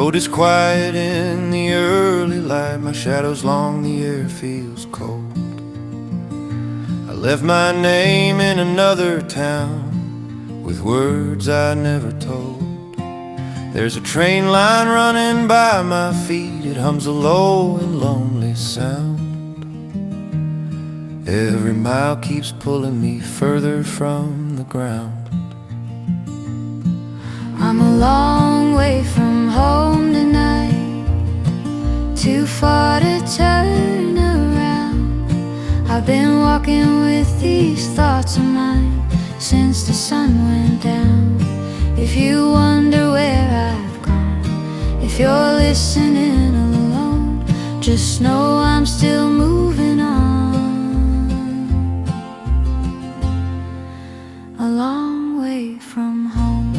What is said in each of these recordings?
road is quiet in the early light. My shadow's long, the air feels cold. I left my name in another town with words I never told. There's a train line running by my feet. It hums a low and lonely sound. Every mile keeps pulling me further from the ground. I'm a long way from home tonight, too far to turn around. I've been walking with these thoughts of mine since the sun went down. If you wonder where I've gone, if you're listening alone, just know I'm still moving on, a long way from home.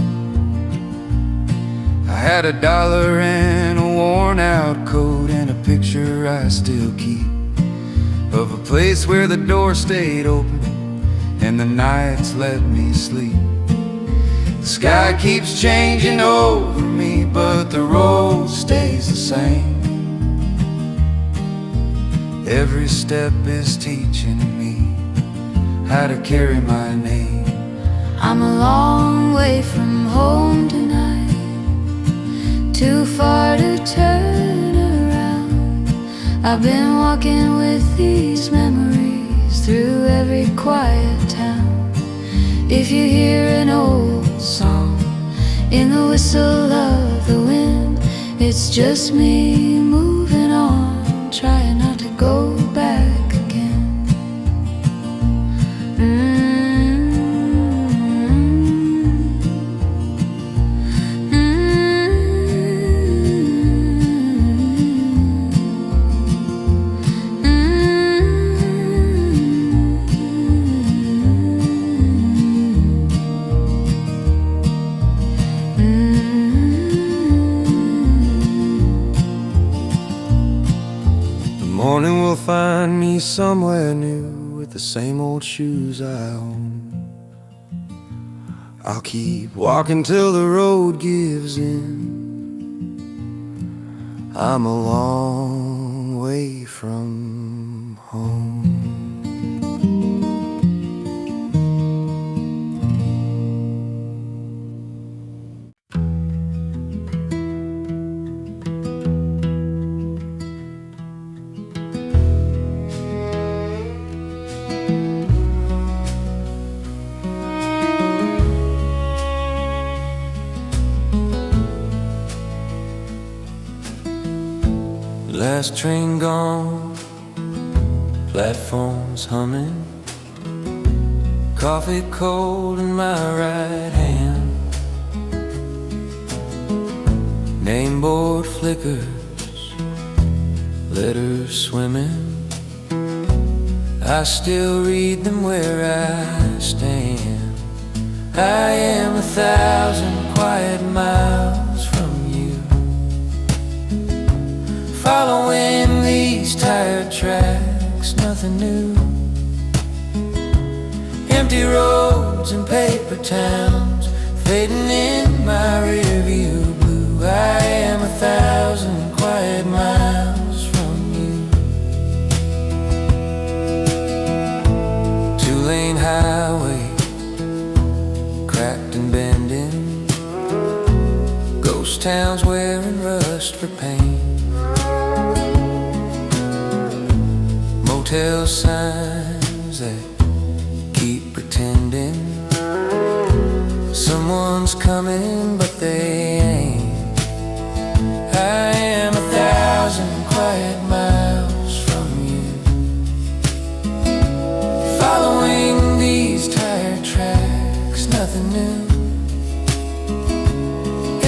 I had $1 and a worn out coat and a picture I still keep of a place where the door stayed open and the nights let me sleep. The sky keeps changing over me, but the road stays the same. Every step is teaching me how to carry my name. I'm a long way from home tonight, too far to turn around. I've been walking with these memories through every quiet town. If you hear an old song in the whistle of the wind, it's just me moving on, trying not to go back again. Morning will find me somewhere new with the same old shoes I own. I'll keep walking till the road gives in. I'm a long way from home. Last train gone, platforms humming, coffee cold in my right hand. Name board flickers, letters swimming, I still read them where I stand. I am 1,000 quiet miles from you, following these tired tracks, nothing new. Empty roads and paper towns fading in my rearview blue. I am 1,000 quiet miles from you. Two-lane highway, cracked and bending, ghost towns wearing rust for paint. Motel signs that keep pretending someone's coming, but they ain't. I am 1,000 quiet miles from you, following these tired tracks, nothing new.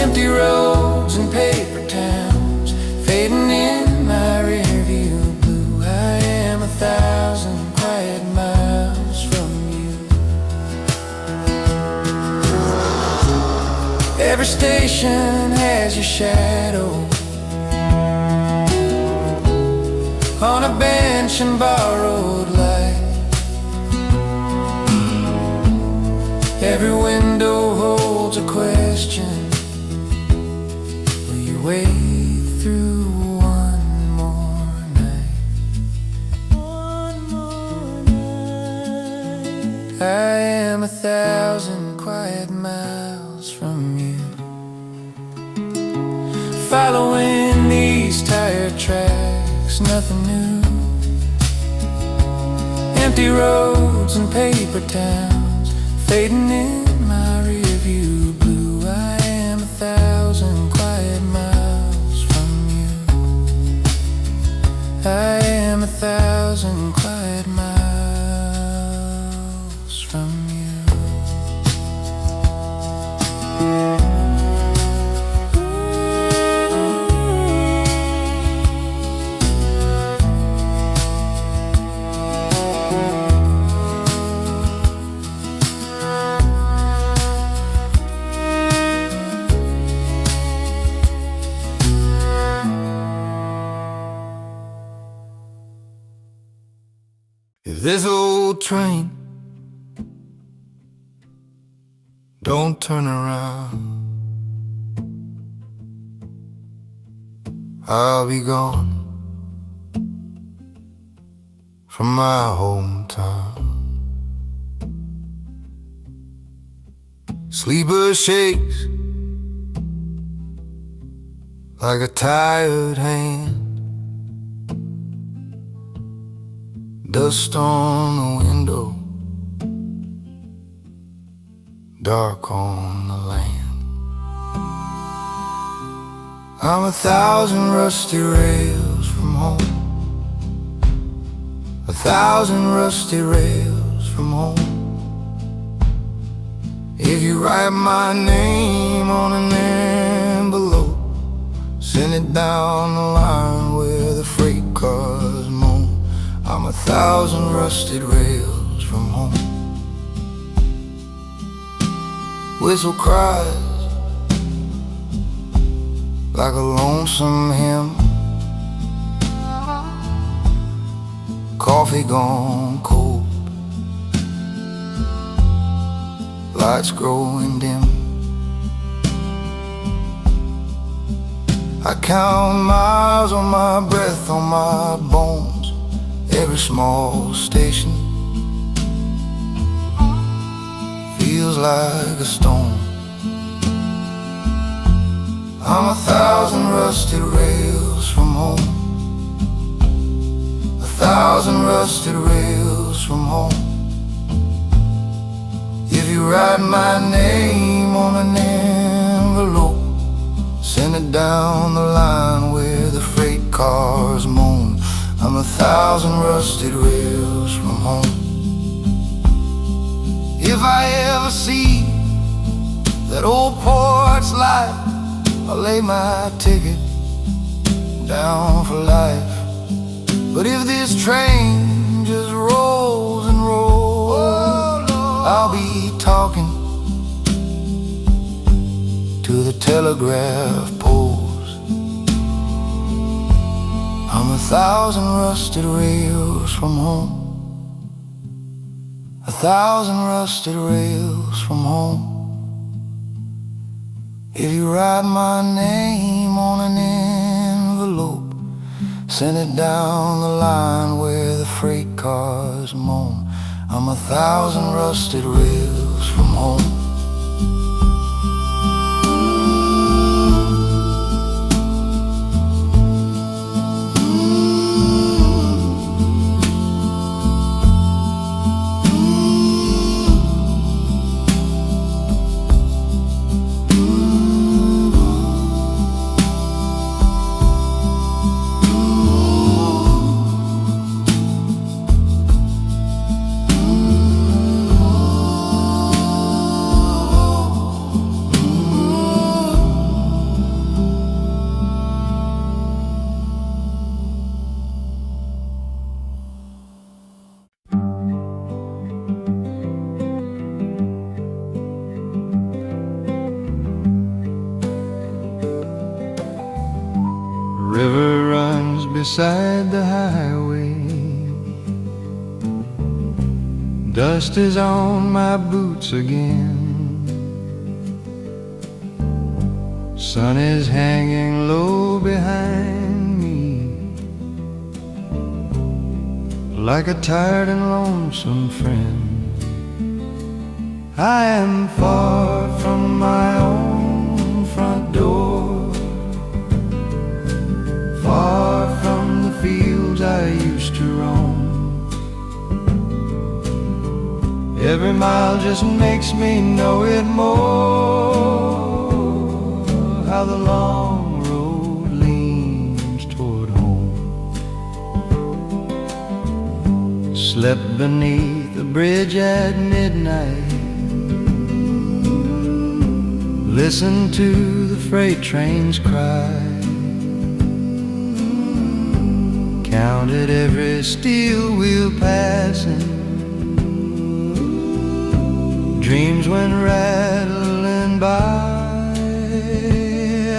Empty roads and paper towns fading in my rearview blue. I am 1,000 quiet miles from you. Every station has your shadow on a bench and borrowed light. Every window holds a question. Will you way through one more night. I am 1,000 quiet miles from you, following these tired tracks, nothing new. Empty roads and paper towns fading in my rearview blue. I am 1,000 quiet miles from you. I am 1,000 quiet miles from you. If this old train don't turn around, I'll be gone from my hometown. Sleeper shakes like a tired hand, dust on the window, dark on the land. I'm 1,000 rusty rails from home, 1,000 rusty rails from home. If you write my name on an envelope, send it down the line where the freight cars moan. I'm 1,000 rusted rails from home. Whistle cries like a lonesome hymn, coffee gone cold, lights growing dim. I count miles on my breath, on my bones, every small station feels like a stone. I'm 1,000 rusted rails from home, 1,000 rusted rails from home. If you write my name on an envelope, send it down the line where the freight cars moan. I'm 1,000 rusted rails from home. If I ever see that old port's light, I'll lay my ticket down for life. But if this train just rolls and rolls, I'll be talking to the telegraph poles. I'm 1,000 rusted rails from home, 1,000 rusted rails from home. If you write my name on an envelope, send it down the line where the freight cars moan. I'm 1,000 rusted rails from home. River runs beside the highway, dust is on my boots again. sun is hanging low behind me, like a tired and lonesome friend. I am far from my own front door, far from the fields I used to roam. Every mile just makes me know it more, how the long road leans toward home. Slept beneath the bridge at midnight, listen to the freight trains cry, counted every steel wheel passing, dreams went rattling by.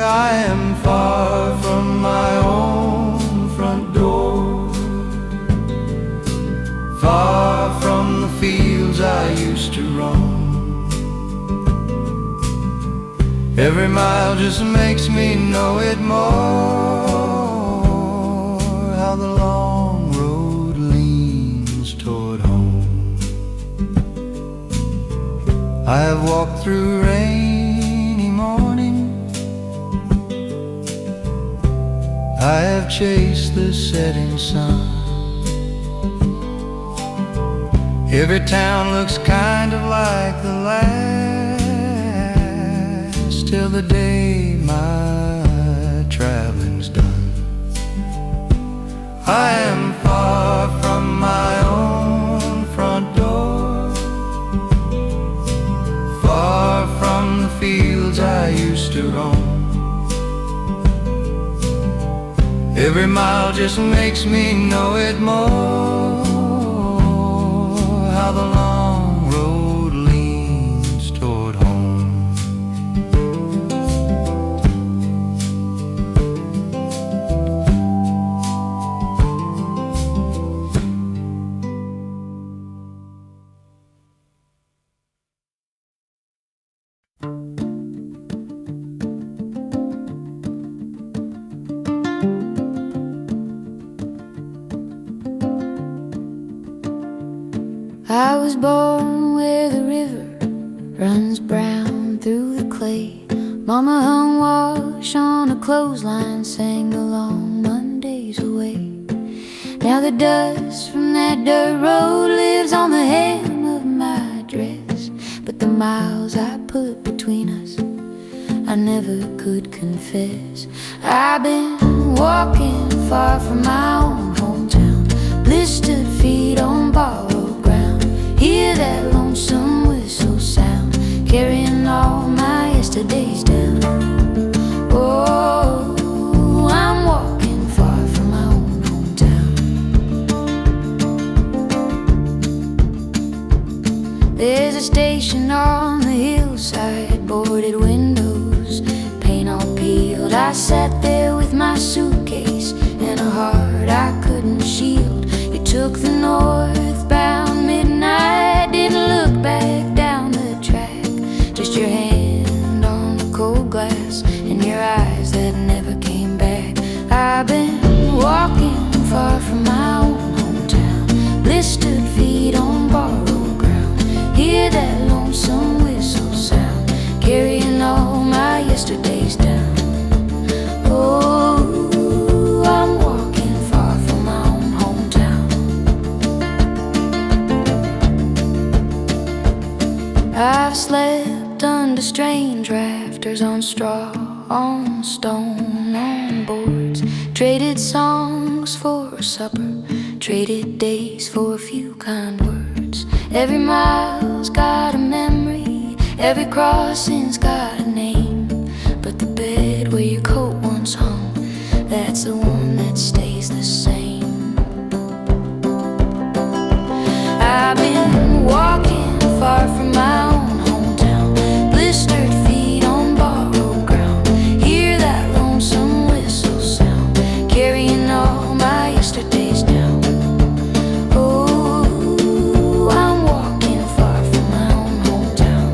I am far from my own front door, far from the fields I used to roam. Every mile just makes me know it more, how the long road leans toward home. I have walked through rainy morning, I have chased the setting sun. Every town looks kind of like the last, till the day my traveling's done. I am far from my own front door, far from the fields I used to roam. Every mile just makes me know it more, how the long road leans toward home. I was born where the river runs brown through the clay. Mama hung wash on a clothesline, sang the long Mondays away. Now the dust from that dirt road lives on the hem of my dress, but the miles I put between us I never could confess. I've been walking far from my own hometown, blistered feet on borrowed ground. Hear that lonesome whistle sound, carrying all my yesterdays down. Oh, I'm walking far from my own hometown. There's a station on the hillside, boarded windows, paint all peeled. I sat there with my suitcase and a heart I couldn't shield. You took the northbound midnight, didn't look back down the track, just your hand on the cold glass and your eyes that never came back. I've been walking far from my own hometown, blistered feet on borrowed ground. Hear that lonesome whistle sound, carrying all my yesterdays down. Oh, I'm walking far from my own hometown. I've slept under strange rafters, on straw, on stone, on boards, traded songs for a supper, traded days for a few kind words. Every mile's got a memory, every crossing's got a name, but the bed where your coat once hung, that's the one that stays the same. I've been walking far from my own hometown, blistered feet on borrowed ground. Hear that lonesome whistle sound, carrying all my yesterdays down. Oh, I'm walking far from my own hometown.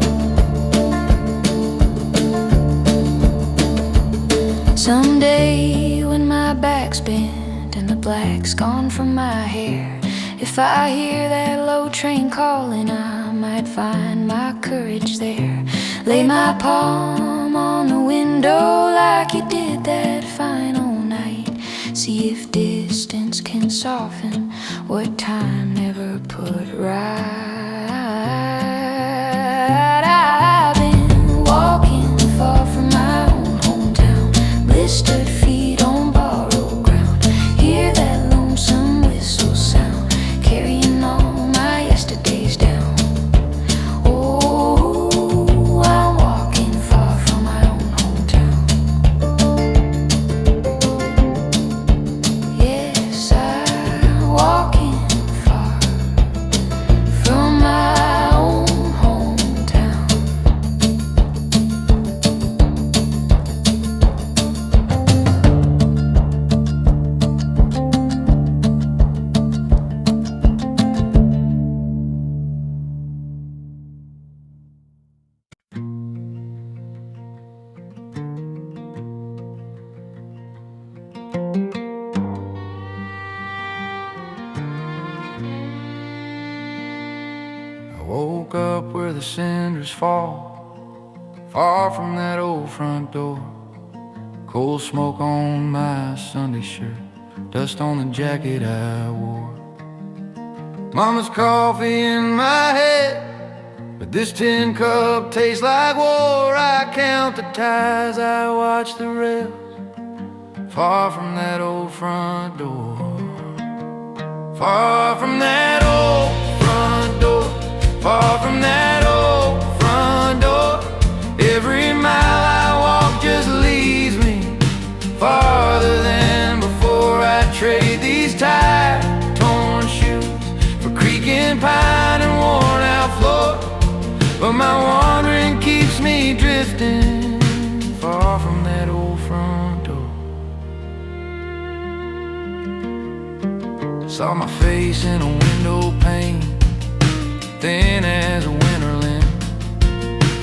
Someday when my back's bent and the black's gone from my hair, if I hear that low train calling, I might find my courage there. Lay my palm on the window like you did that final night. See if distance can soften what time never put right. I've been walking far from my own hometown, blistered feet on borrowed ground. Hear that lonesome whistle sound, carrying all my yesterdays down. Oh, I'm walking far from my own hometown. Yes, I'm walking far from my own hometown. I woke up where the cinders fall, far from that old front door. Cold smoke on my Sunday shirt, dust on the jacket I wore. Mama's coffee in my head, but this tin cup tastes like war. I count the ties, I watch the rails, far from that old front door. Far from that old front door, far from that old front door. Every mile I walk just leads me farther than before. I trade these tired, torn shoes for creaking pine and worn out floor, but my wandering keeps me drifting far from that old front door. Saw my face in a window pane, thin as a winter limb.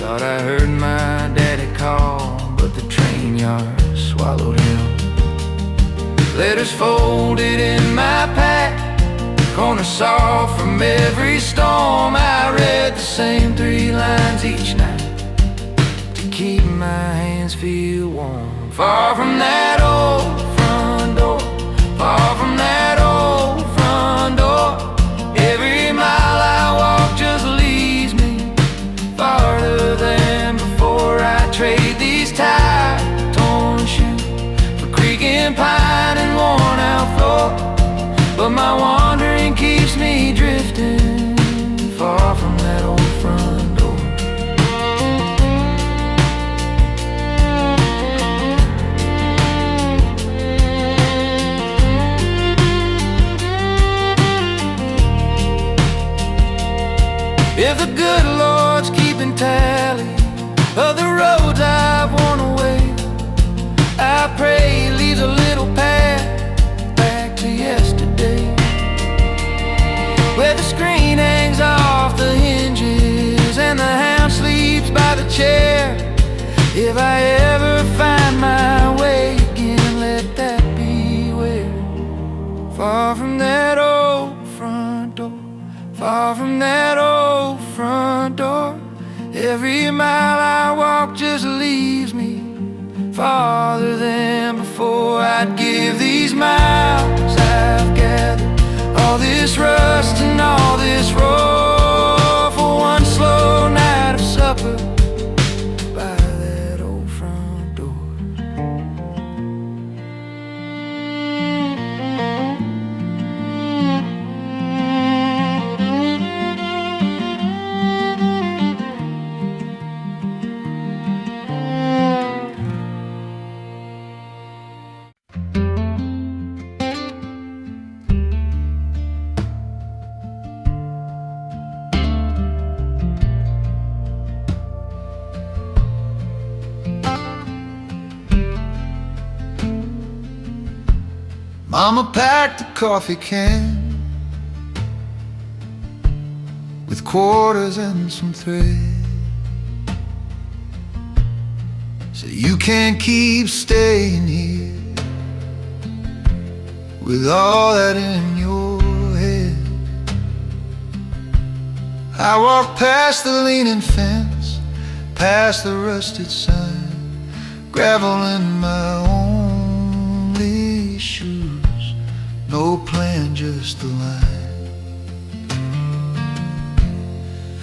Thought I heard my daddy call, but the train yard swallowed him. Letters folded in my pack, corner soft from every storm. I read the same 3 lines each night to keep my hands feel warm. Far from that old front door, far from that old front door. Every mile I walk just leads me farther than before. I trade these tired, torn shoes for creaking pine and worn out floor, but my wandering keeps me drifting far from that old front door. If the good Lord's keeping tally of the roads I've worn away, I pray He leaves a little path back to yesterday, where the screen hangs off the hinges and the hound sleeps by the chair. If I ever find my way again, let that be where. Far from that old front door, far from that old front door. Every mile I walk just leaves me farther than before. I'd give these miles I've gathered, all this rust and all this roar, for one slow night of supper by that old front door. Mama packed a coffee can with quarters and some thread. Said, You can't keep staying here with all that in your head. I walk past the leaning fence, past the rusted sign, gravel in my only shoes, no plan, just the line.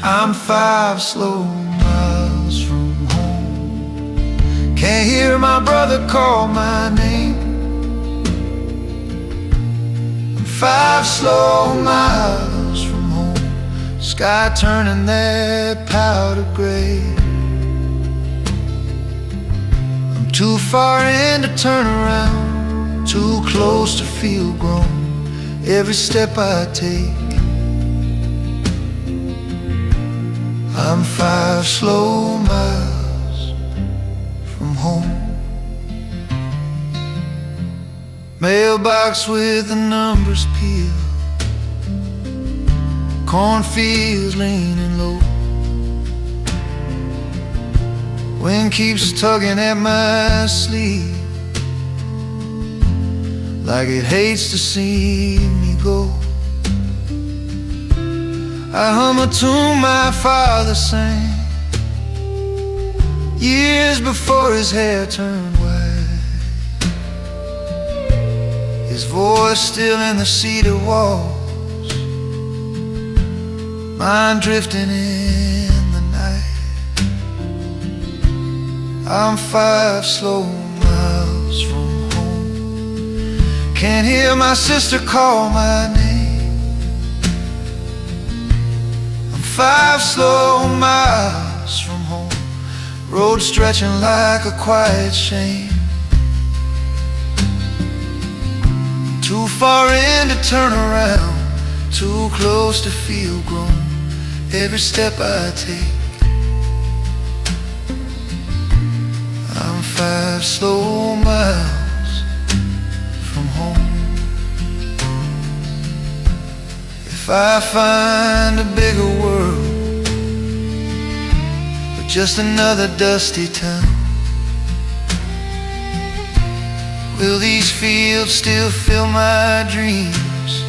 I'm 5 slow miles from home, can't hear my brother call my name. I'm 5 slow miles from home, sky turning that powder gray. I'm too far in to turn around, too close to feel grown every step I take. I'm 5 slow miles from home. Mailbox with the numbers peeled, cornfields leaning low. Wind keeps tugging at my sleeve, like it hates to see me go. I hum a tune my father sang years before his hair turned white, his voice still in the cedar walls, mine drifting in the night. I'm 5 slow miles from home, can't hear my sister call my name. 5 slow miles from home, road stretching like a quiet shame. Too far in to turn around, too close to feel grown every step I take. I'm 5 slow miles from home. If I find a bigger world, but just another dusty town, will these fields still fill my dreams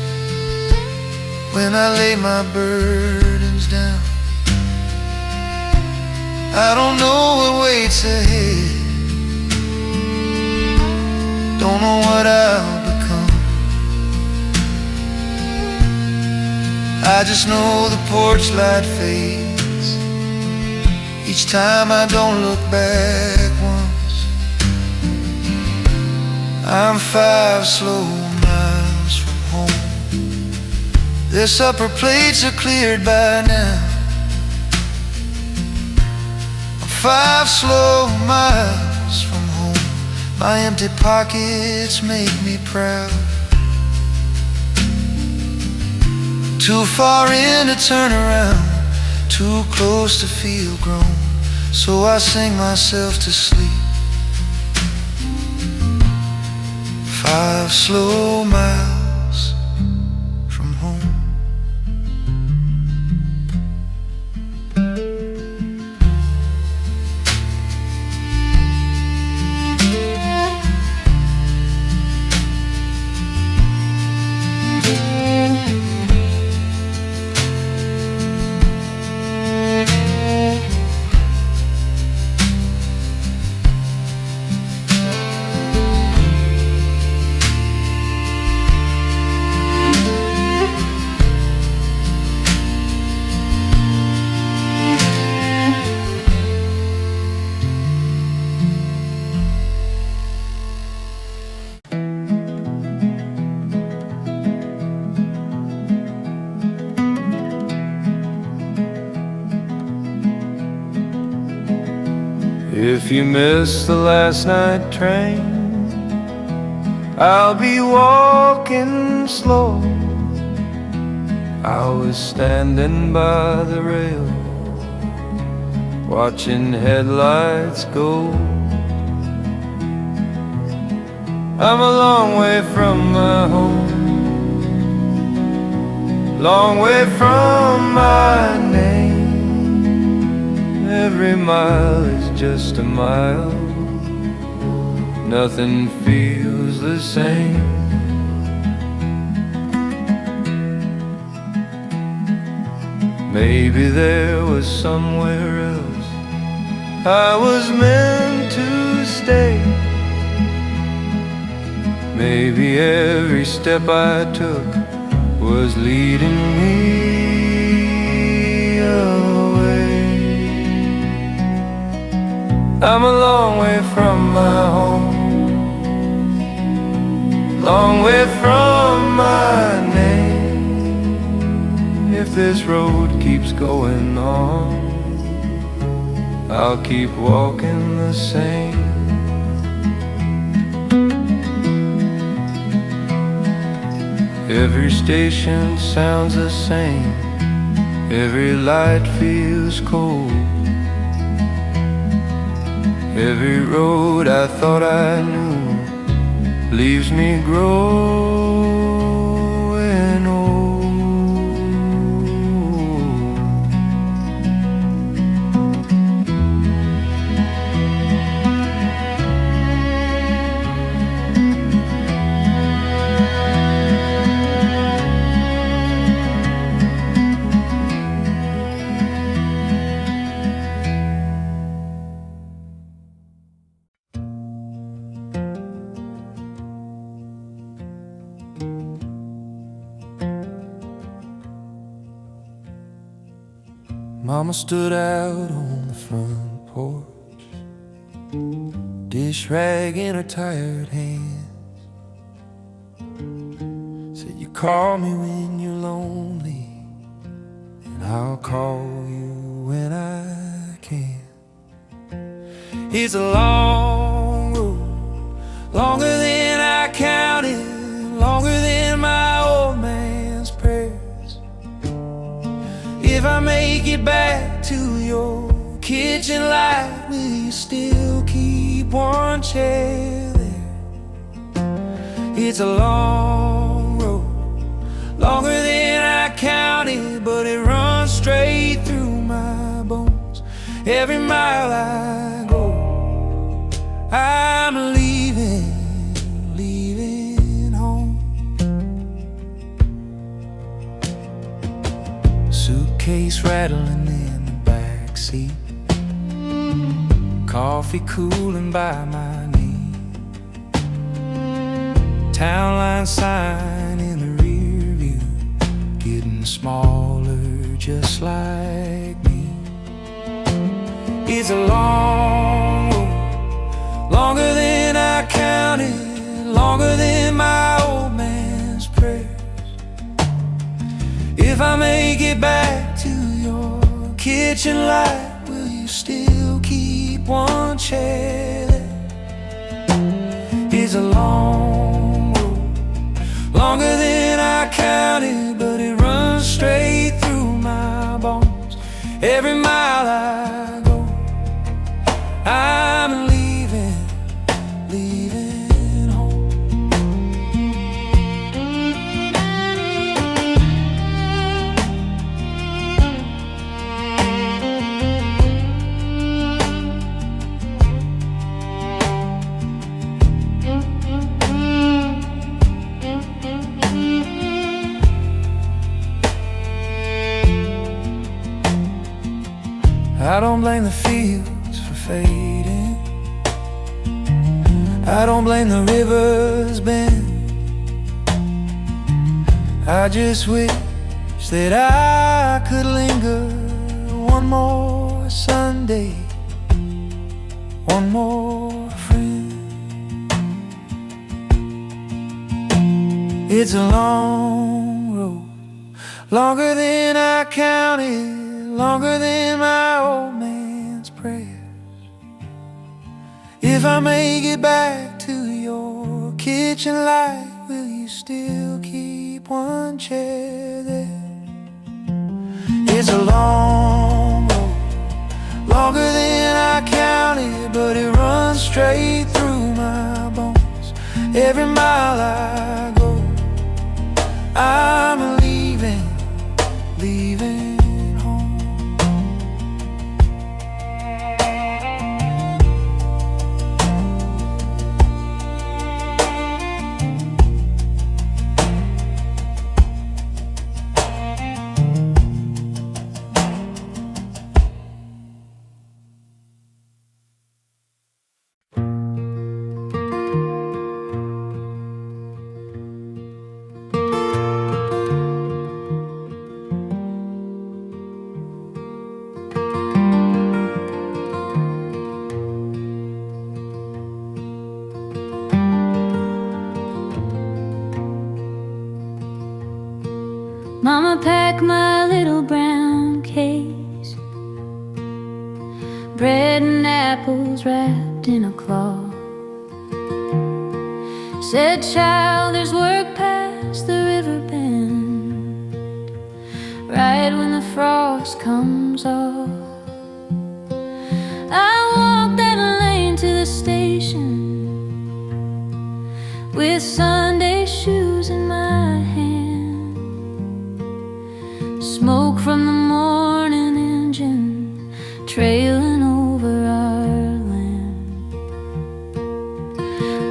when I lay my burdens down? I don't know what waits ahead, don't know what I'll become. I just know the porch light fades each time I don't look back once. I'm 5 slow miles from home, their supper plates are cleared by now. I'm 5 slow miles from home, my empty pockets make me proud. Too far in to turn around, too close to feel grown, so I sing myself to sleep. 5 slow miles from home. If you missed the last night train, I'll be walking slow. I was standing by the rail, watching headlights go. I'm a long way from my home, long way from my name. Every mile is just a mile nothing feels the same. Maybe there was somewhere else I was meant to stay. Maybe every step I took was leading me away. I'm a long way from my home, long way from my name. If this road keeps going on, I'll keep walking the same. Every station sounds the same, every light feels cold. Every road I thought I knew leaves me growing old. Mama stood out on the front porch, dish rag in her tired hands. Said, you call me when you're lonely, and I'll call you when I can. It's a long road, longer than I counted, longer than my old man's prayers. If I make it back to your kitchen light, will you still keep one chair there? It's a long road, longer than I counted, but it runs straight through my bones. Every mile I go, I'm leaving home. Suitcase rattling in the backseat, coffee cooling by my knee, town line sign in the rear view, getting smaller just like me. It's a long road, longer than I counted, longer than my old man's prayers. If I make it back to your kitchen light, will you still keep one chair there? It's a long road, longer than I counted, but it runs straight through my bones. Every mile I go, I'm leaving home. I don't blame the fields for fading, I don't blame the rivers bend. I just wish that I could linger one more Sunday, one more friend. It's a long road, longer than I counted, longer than my old man's prayers. If I make it back to your kitchen light, will you still keep one chair there? It's a long road, longer than I counted, but it runs straight through my bones. Every mile I go, I'm leaving home. Mama packed my little brown case, bread and apples wrapped in a cloth. Said, child, there's work past the river bend, right when the frost comes off. I walked that lane to the station with Sunday shoes in my hand. Smoke from the morning engine trailing over our land.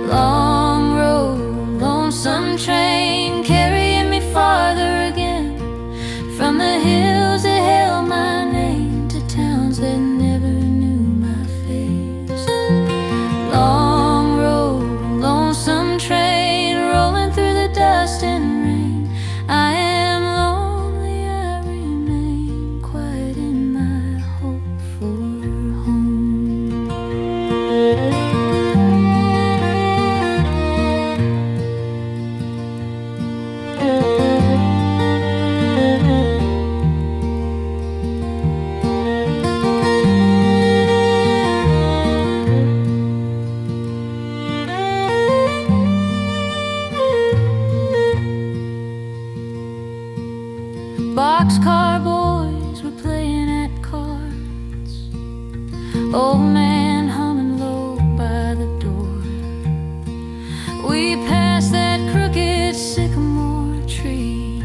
Long road, lonesome train carrying me farther again, from the hills that held my name to towns that never knew my face. Long road, lonesome train rolling through the dust and rain. I am lonely, I remain quiet in my hope for home. Boxcar boys were playing at cards, old man humming low by the door. We passed that crooked sycamore tree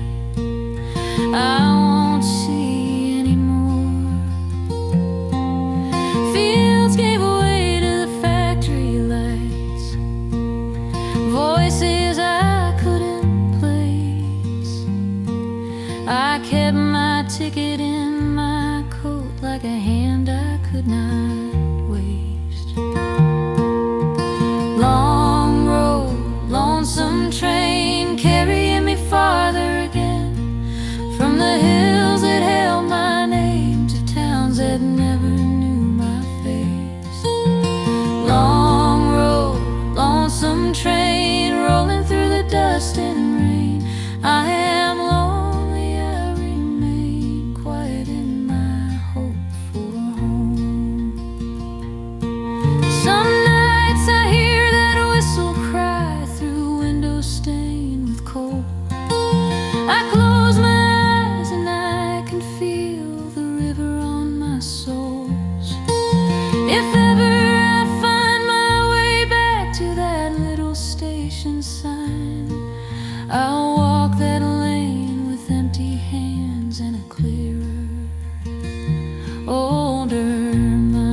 I won't see anymore. Fields gave way to the factory lights, voices I couldn't place. I kept my ticket in my coat like a hand I could not waste. Long road, lonesome train carrying me farther again, from the hills that held my name to towns that never knew my face. Long road, lonesome train rolling through the dust and rain. I am lonely, I remain quiet in my hope for home. Some nights I hear that whistle cry through windows stained with coal. I close my eyes and I can feel the river on my soles. If ever I find my way back to that little station sign, I'll walk that lane with empty hands and a clearer, older mind.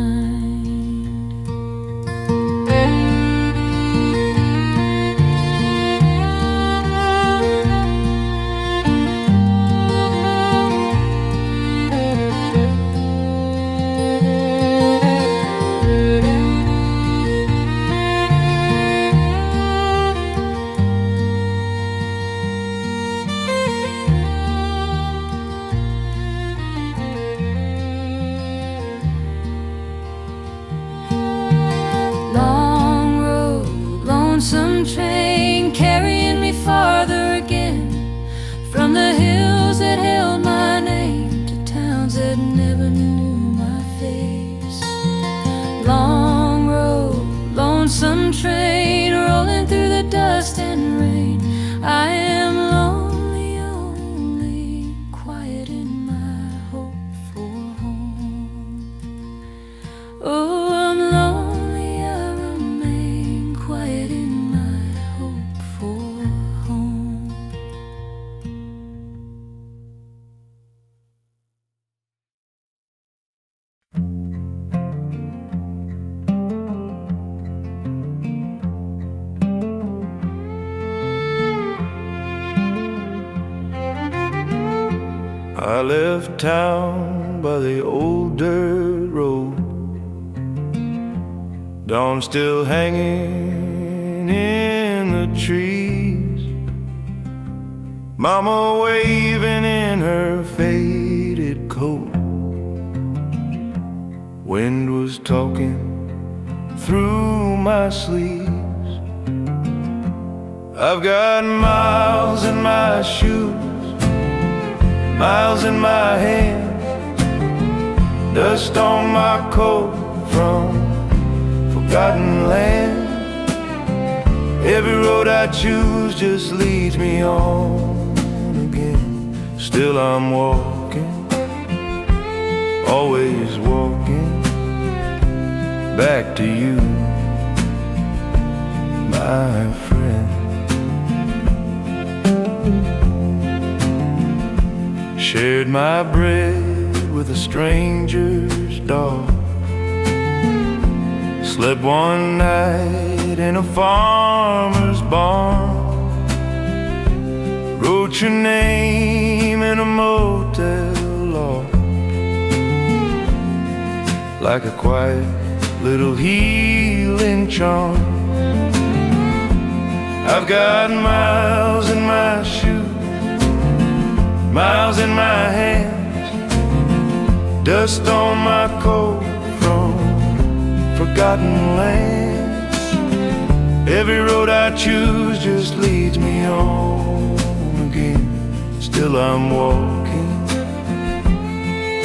Long road, lonesome train carrying me farther again, from the hills that held my name to towns that never knew my face. Long road, lonesome train rolling through the dust and rain. I am lonely, only quiet in my hope for home. Oh, I'm lonely, I remain quiet in my hope for home. I left town by the old dirt road, dawn still hanging in the trees, Mama waving in her faded coat. Wind was talking through my sleeves. I've got miles in my shoes, miles in my hand, dust on my coat from forgotten land. Every road I choose just leads me on again. Still I'm walking, always walking back to you, my friend. Shared my bread with a stranger's dog, slept one night in a farmer's barn, wrote your name in a motel loft, like a quiet little healing charm. I've got miles in my shoes, miles in my hands, dust on my coat from forgotten lands. Every road I choose just leads me on again. Still I'm walking,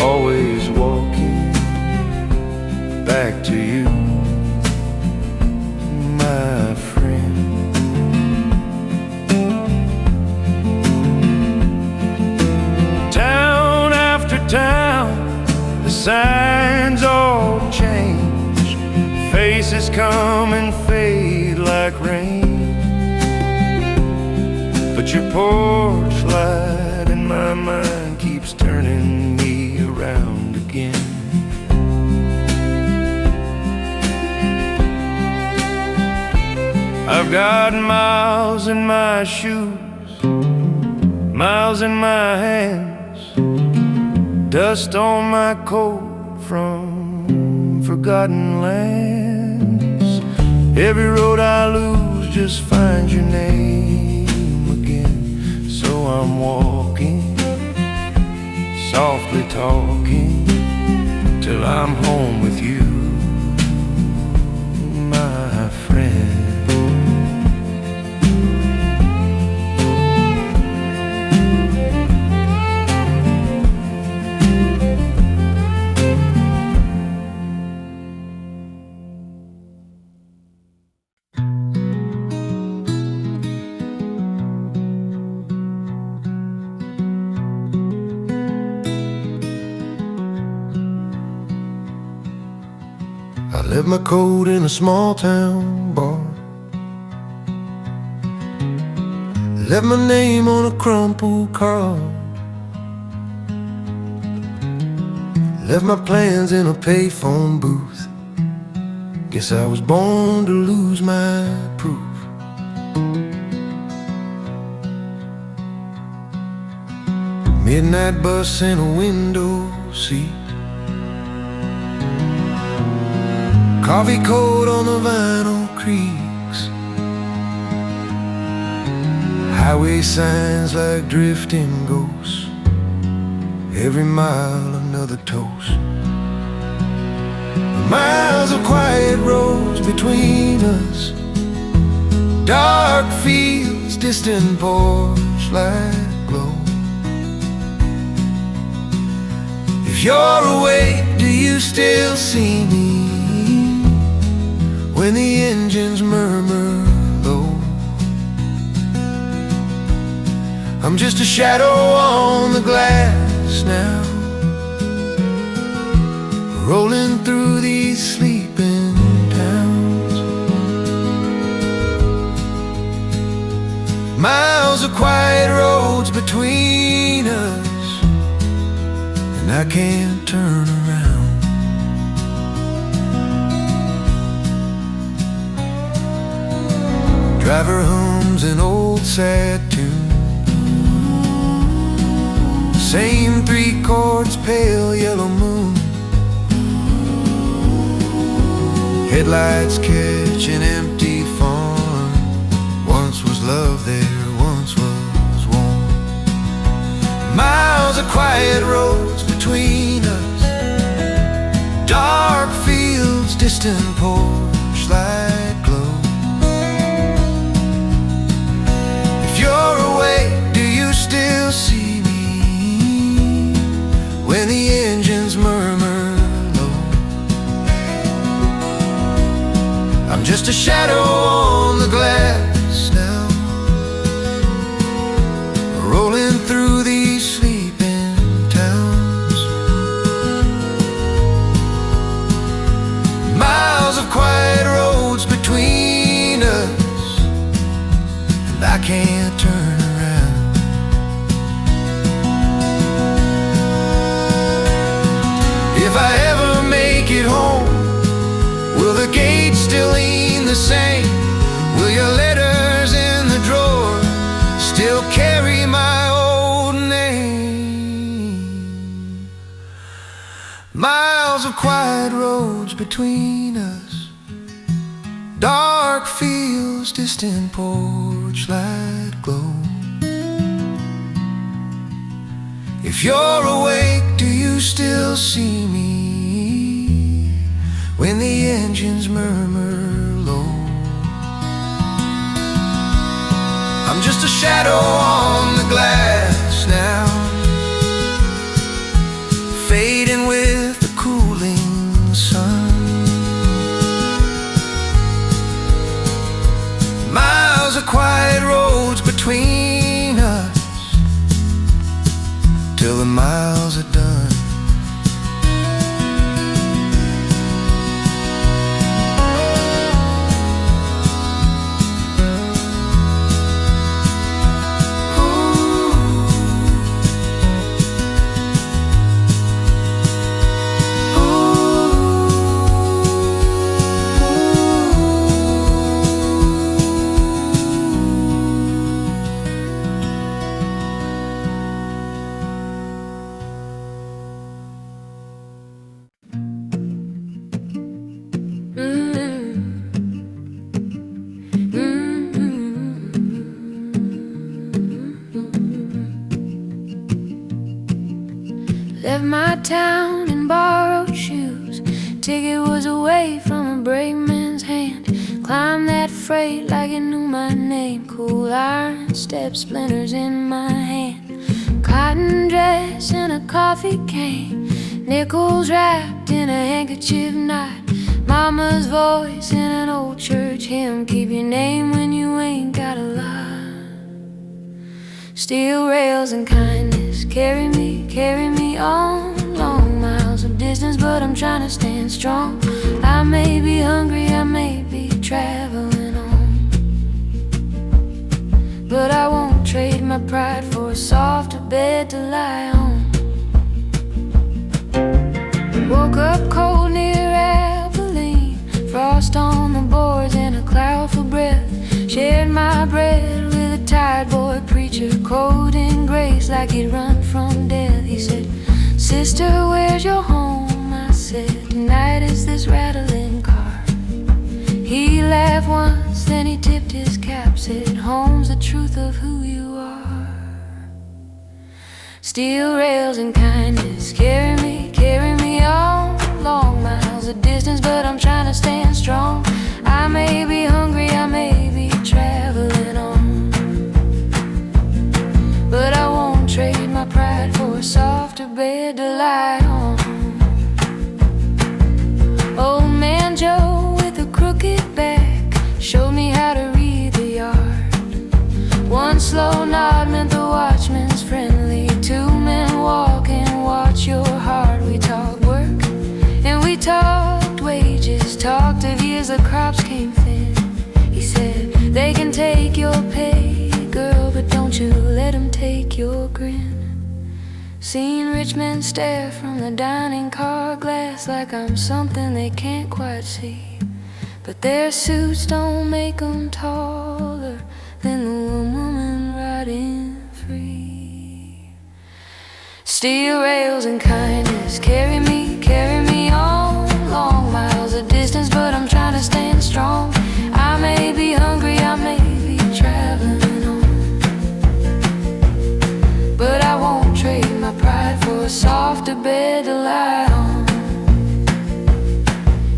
always walking back to you, my friend. Town after town, the signs all change, faces come and fade like rain, but your porch light in my mind keeps turning me around again. I've got miles in my shoes, miles in my hands, dust on my coat from forgotten lands. Every road I lose just finds your name again. So I'm walking, softly talking, till I'm home with you, my friend. I left my coat in a small town bar, left my name on a crumpled card, left my plans in a payphone booth. Guess I was born to lose my proof. Midnight bus in a window seat, coffee coat on the vinyl creaks, highway signs like drifting ghosts, every mile another toast. Miles of quiet roads between us, dark fields, distant porch light glow. If you're awake, do you still see me when the engines murmur low? I'm just a shadow on the glass now, rolling through these sleeping towns. Miles of quiet roads between us, and I can't turn around. Driver hums an old sad tune, same 3 chords, pale yellow moon. Headlights catch an empty farm. Once was love there, once was warm. Miles of quiet roads between us, dark fields, distant porch light glow. If you're awake, do you still see me shadow on the glass now, rolling through these sleeping towns. Miles of quiet roads between us, and I can't turn around. If I ever make it home, will the gates still lean the same? Will your letters in the drawer still carry my old name? Miles of quiet roads between us, dark fields, distant porch light glow. If you're awake, do you still see me when the engines murmur low? I'm just a shadow on the glass now, fading with the cooling sun. Miles of quiet roads between us, till the miles are done. Left my town in borrowed shoes. Ticket was away from a brakeman's hand. Climbed that freight like it knew my name. Cool iron step splinters in my hand. Cotton dress and a coffee cane. Nickels wrapped in a handkerchief knot. Mama's voice in an old church hymn. Keep your name when you ain't got a lot. Steel rails and kindness carry me on. Long miles of distance, but I'm trying to stand strong. I may be hungry, I may be traveling on, but I won't trade my pride for a softer bed to lie on. Woke up cold near Abilene, frost on the boards and a cloud for breath. Shared my bread with a tired boy preacher, cold in grace like he'd run from death. He said, "Sister, where's your home?" I said, "Tonight is this rattling car." He laughed once, then he tipped his cap, said, "Home's the truth of who you are." Steel rails and kindness carry me on. Long miles of distance, but I'm trying to stand strong. I may be hungry, I may be traveling on, but I won't trade my pride for a softer bed to lie on. Old man Joe with a crooked back showed me how to read the yard. One slow nod meant the watchman's friendly. Two men walk and watch your heart. We talked work and we talked wages, talked of years the crops came thin. He said, "They can take your pay, girl, but don't you let them take your grin." Seen rich men stare from the dining car glass like I'm something they can't quite see, but their suits don't make them taller than the woman riding free. Steel rails and kindness carry me on. Long miles of distance, but I'm trying to stand strong. I may be hungry, I may be traveling on, but I won't trade my pride for a softer bed to lie on.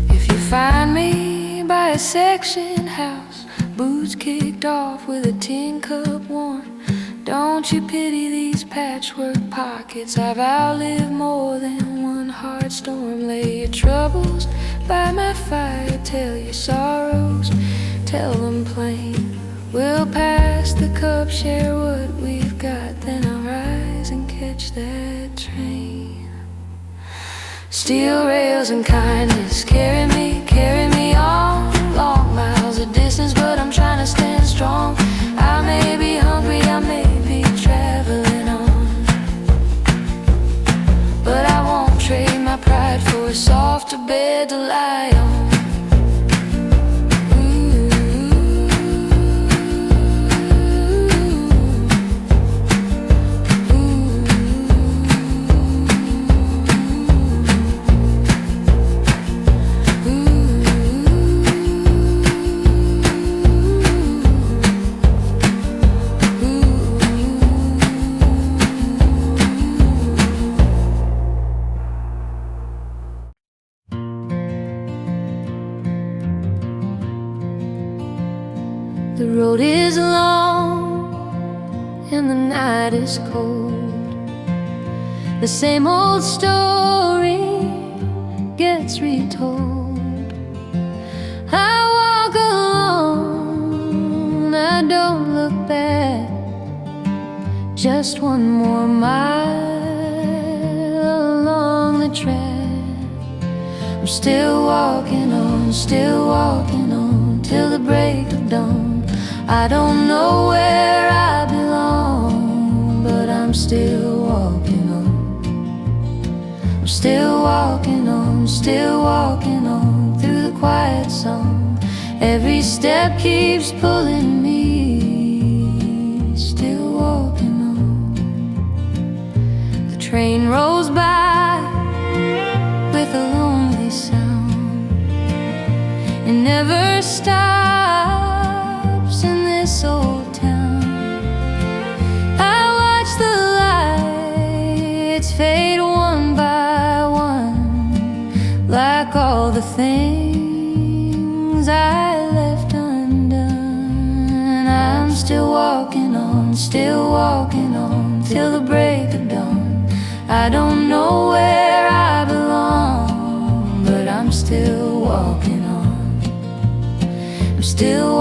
If you find me by a section house, boots kicked off with a tin cup worn, don't you pity these patchwork pockets? I've outlived more than one hard storm. Lay your troubles by my fire, tell your sorrows tell them plain. We'll pass the cup, share what we've got, then I'll rise and catch that train. Steel rails and kindness carry me on. Long miles of distance, but I'm trying to stand strong. I may be hungry, I may be traveling on, but I won't trade my pride for a softer bed to lie on. The road is long and the night is cold. The same old story gets retold. I walk alone, I don't look back. Just one more mile along the track. I'm still walking on, till the break of dawn. I don't know where I belong, but I'm still walking on. I'm still walking on, through the quiet song. Every step keeps pulling me, still walking on. The train rolls by with a lonely sound. It never stops in this old town. I watch the lights fade one by one, like all the things I left undone. I'm still walking on, till the break of dawn. I don't know where I belong, but I'm still walking on. I'm still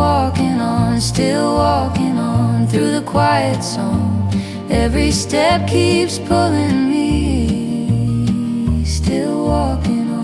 walking on, through the quiet song. Every step keeps pulling me, still walking on.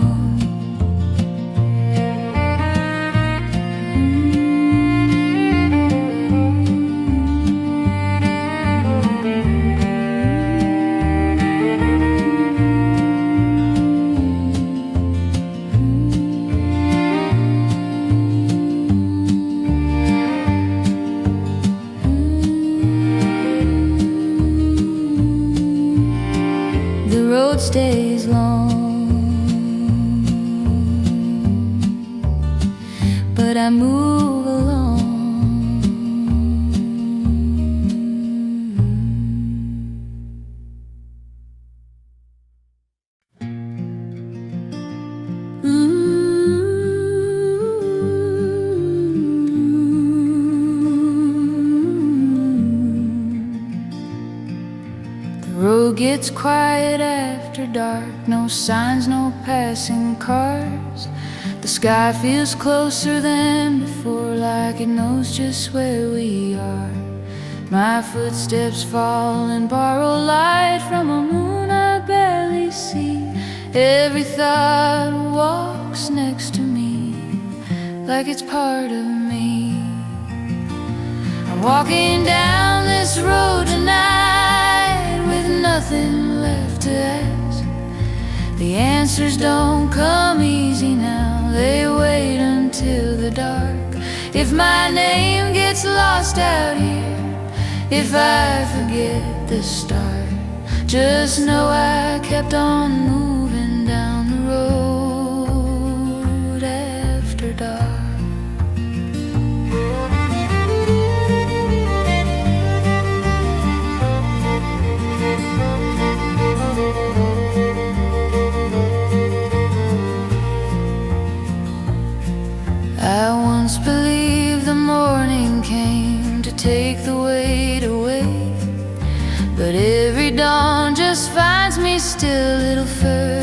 Stays long, but I move along. The road gets quiet after dark, no signs, no passing cars. The sky feels closer than before, like it knows just where we are. My footsteps fall and borrow light from a moon I barely see. Every thought walks next to me, like it's part of me. I'm walking down this road tonight with nothing left to ask. The answers don't come easy now, they wait until the dark. If my name gets lost out here, if I forget the start, just know I kept on moving down the road after dark. I once believed the morning came to take the weight away, but every dawn just finds me still a little further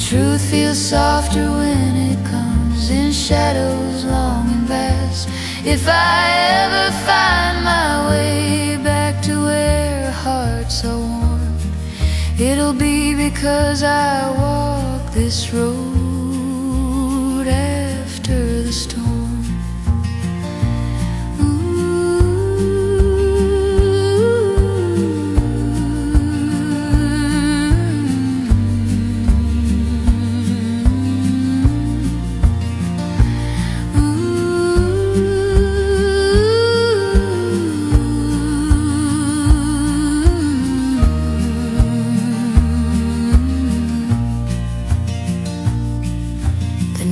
Truth feels softer when it comes in shadows long and vast. If I ever find my way back to where hearts are warm, it'll be because I walk this road after the storm.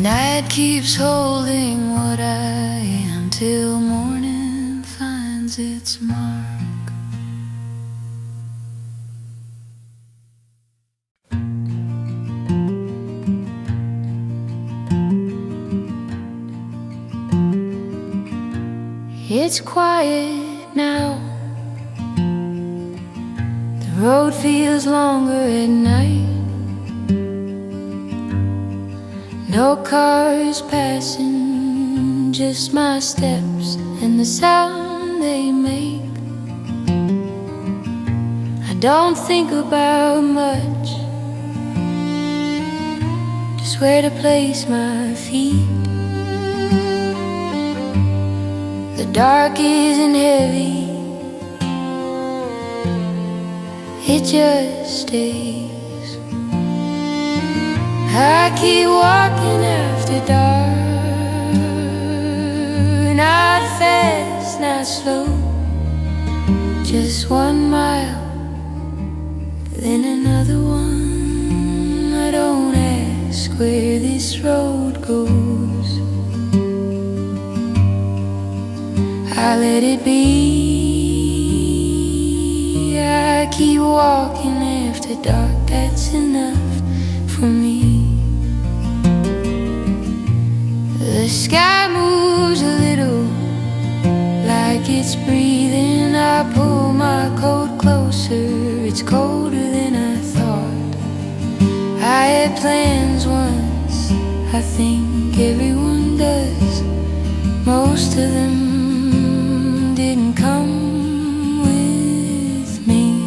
Night keeps holding what I am till morning finds its mark. It's quiet now. The road feels longer at night. No cars passing, just my steps and the sound they make. I don't think about much, just where to place my feet. The dark isn't heavy, it just stays. I keep walking after dark, not fast, not slow, just 1 mile, then another one. I don't ask where this road goes, I let it be. I keep walking after dark, that's enough for me. The sky moves a little, like it's breathing. I pull my coat closer, it's colder than I thought. I had plans once, I think everyone does. Most of them didn't come with me.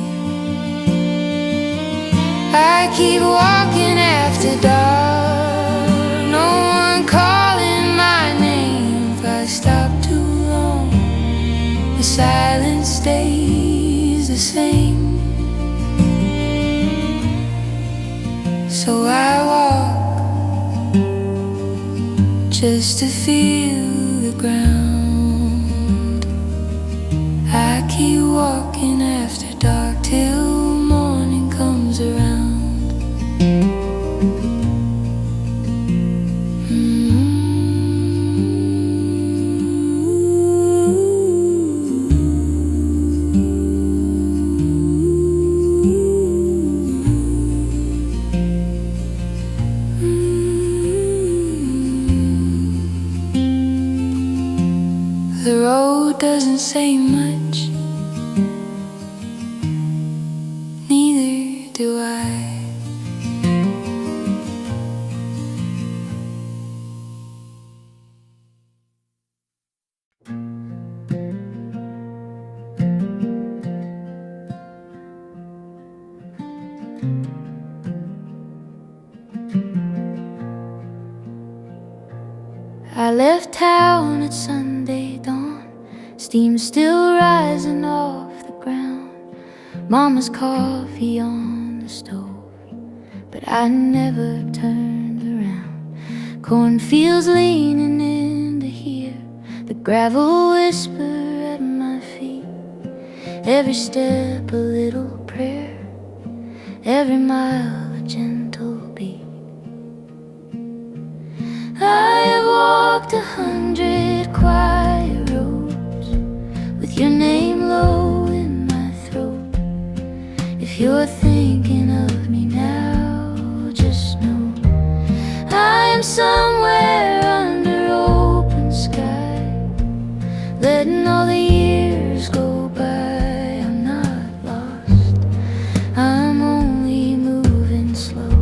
I keep walking after dark, no one calling my name. If I stop too long, the silence stays the same. So I walk just to feel the ground. I keep walking after dark till morning comes around. The road doesn't say much, neither do I. I left town at Sunday dawn, steam still rising off the ground. Mama's coffee on the stove, but I never turned around. Cornfields leaning in to hear the gravel whisper at my feet. Every step a little prayer, every mile a gentle beat. I have walked 100 quiet roads with your name low in my throat. If you're thinking of me now, just know I am somewhere under open sky, letting all the years go by. I'm not lost, I'm only moving slow.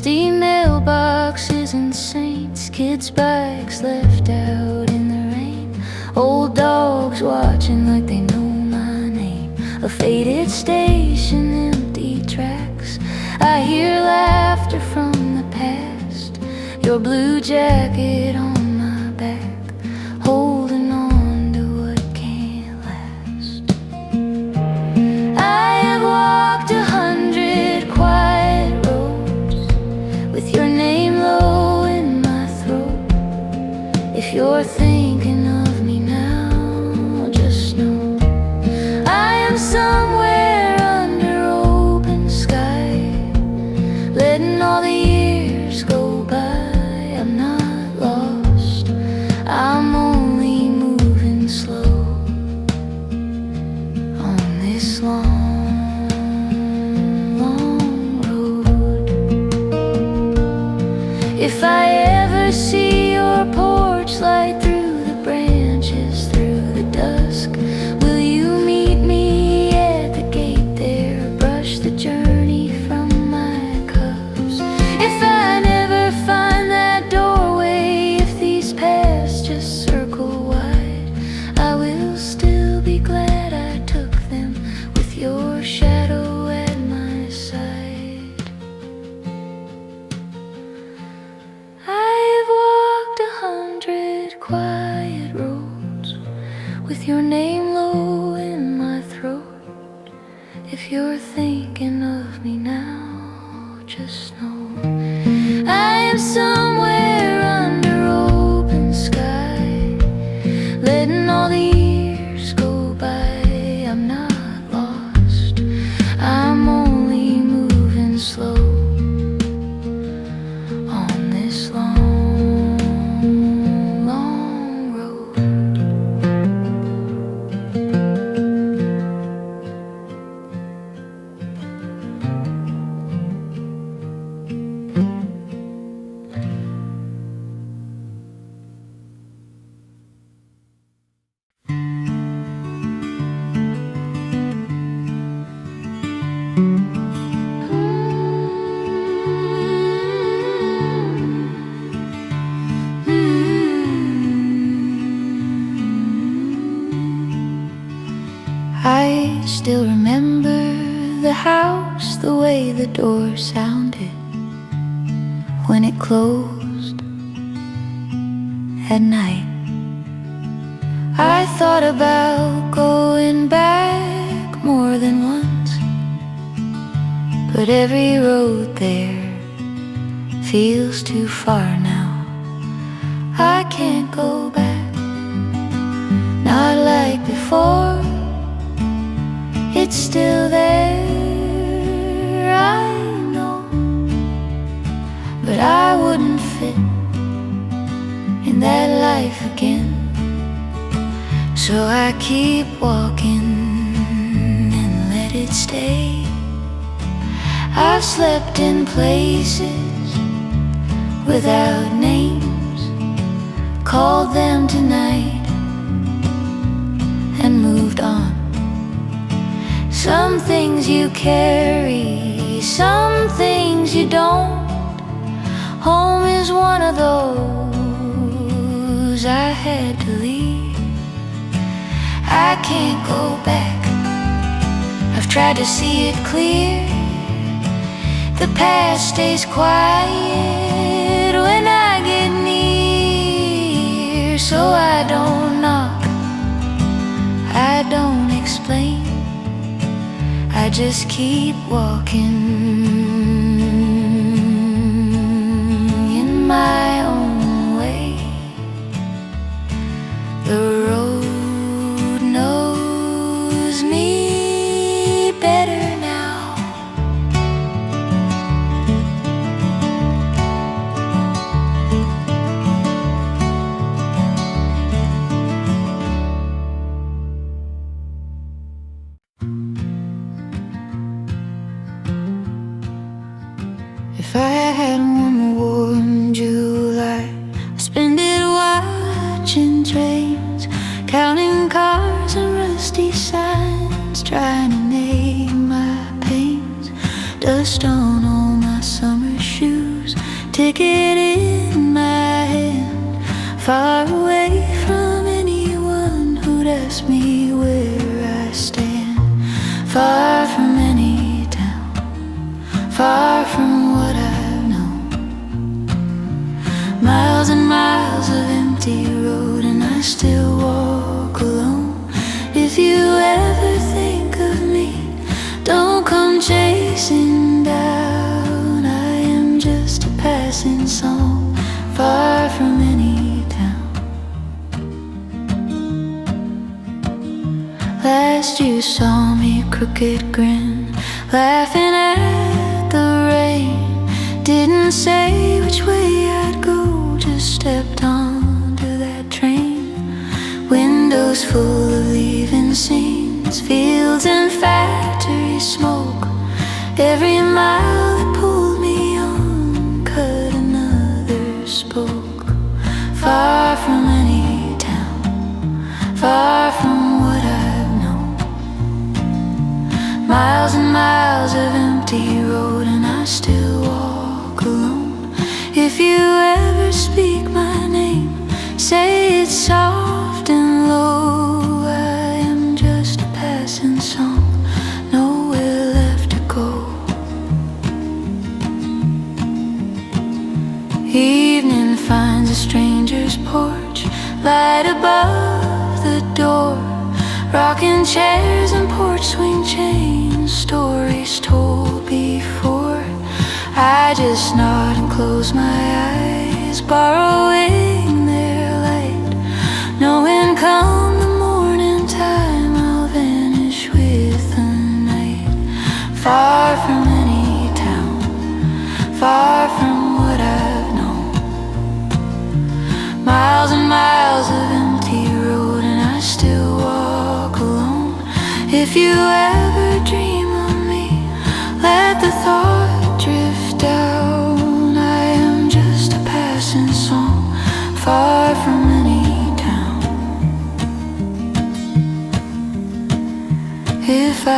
Rusty mailboxes and saints, kids' bikes left out in the rain, old dogs watching like they know my name, a faded station, empty tracks. I hear laughter from the past, your blue jacket on my back, holding on to what can't last. I have walked 100 quiet roads with your name low in my throat. If you're thinking of me now, just know I am somewhere under open sky, letting all the years go by. I'm not lost, I'm only moving slow on this long, long road. If I ever see your porch light through the branches, through the dusk, will you meet me at the gate there, brush the journey from my cuffs? If I never find that doorway, if these paths just circle wide, I will still be glad I took them with your shadow at my side. I've walked 100 quiet roads with your name low in my throat. If you're thinking of me now, just know I am somewhere under open sky, letting all the years go by. I'm not lost, I'm only moving slow on this long, long road. I still remember the house, the way the door sounded when it closed at night. I thought about going back more than once, but every road there feels too far now. I can't go back, not like before. It's still there, I know, but I wouldn't fit in that life again. So I keep walking and let it stay. I've slept in places without names, called them tonight and moved on. Some things you carry, some things you don't. Home is one of those I had to leave. I can't go back, I've tried to see it clear. The past stays quiet when I get near. So I don't knock, I don't explain, I just keep walking in my own way. The road knows me better now. If I had one warm July, I'd spend it watching trains, counting cars and rusty signs, trying to name my pains. Dust on all my summer shoes, ticket in my hand, far away from anyone who'd ask me where I stand. Far from any town, far from what I've known. Miles and miles of empty road, and I still walk alone. If you ever think of me, don't come chasing down. I am just a passing song, far from any town. Last you saw me, crooked grin, laughing at the rain. Didn't say which way I'd go, just stepped onto that train. Windows full of leaving scenes, fields and factory smoke. Every mile that pulled me on cut another spoke. Far from any town, far from what I've known. Miles and miles of empty road, and I still walk alone. If you ever speak my name, say it soft and low. I am just a passing song, nowhere left to go. Evening finds a stranger's porch, light above the door. Rocking chairs and porch swing chains, stories told before. I just nod and close my eyes, borrowing their light, knowing come the morning time I'll vanish with the night. Far from any town, far from what I've known. Miles and miles of empty road, and I still walk alone. If you ever dream of me, let the thought drift down. I am just a passing song, far from any town. If I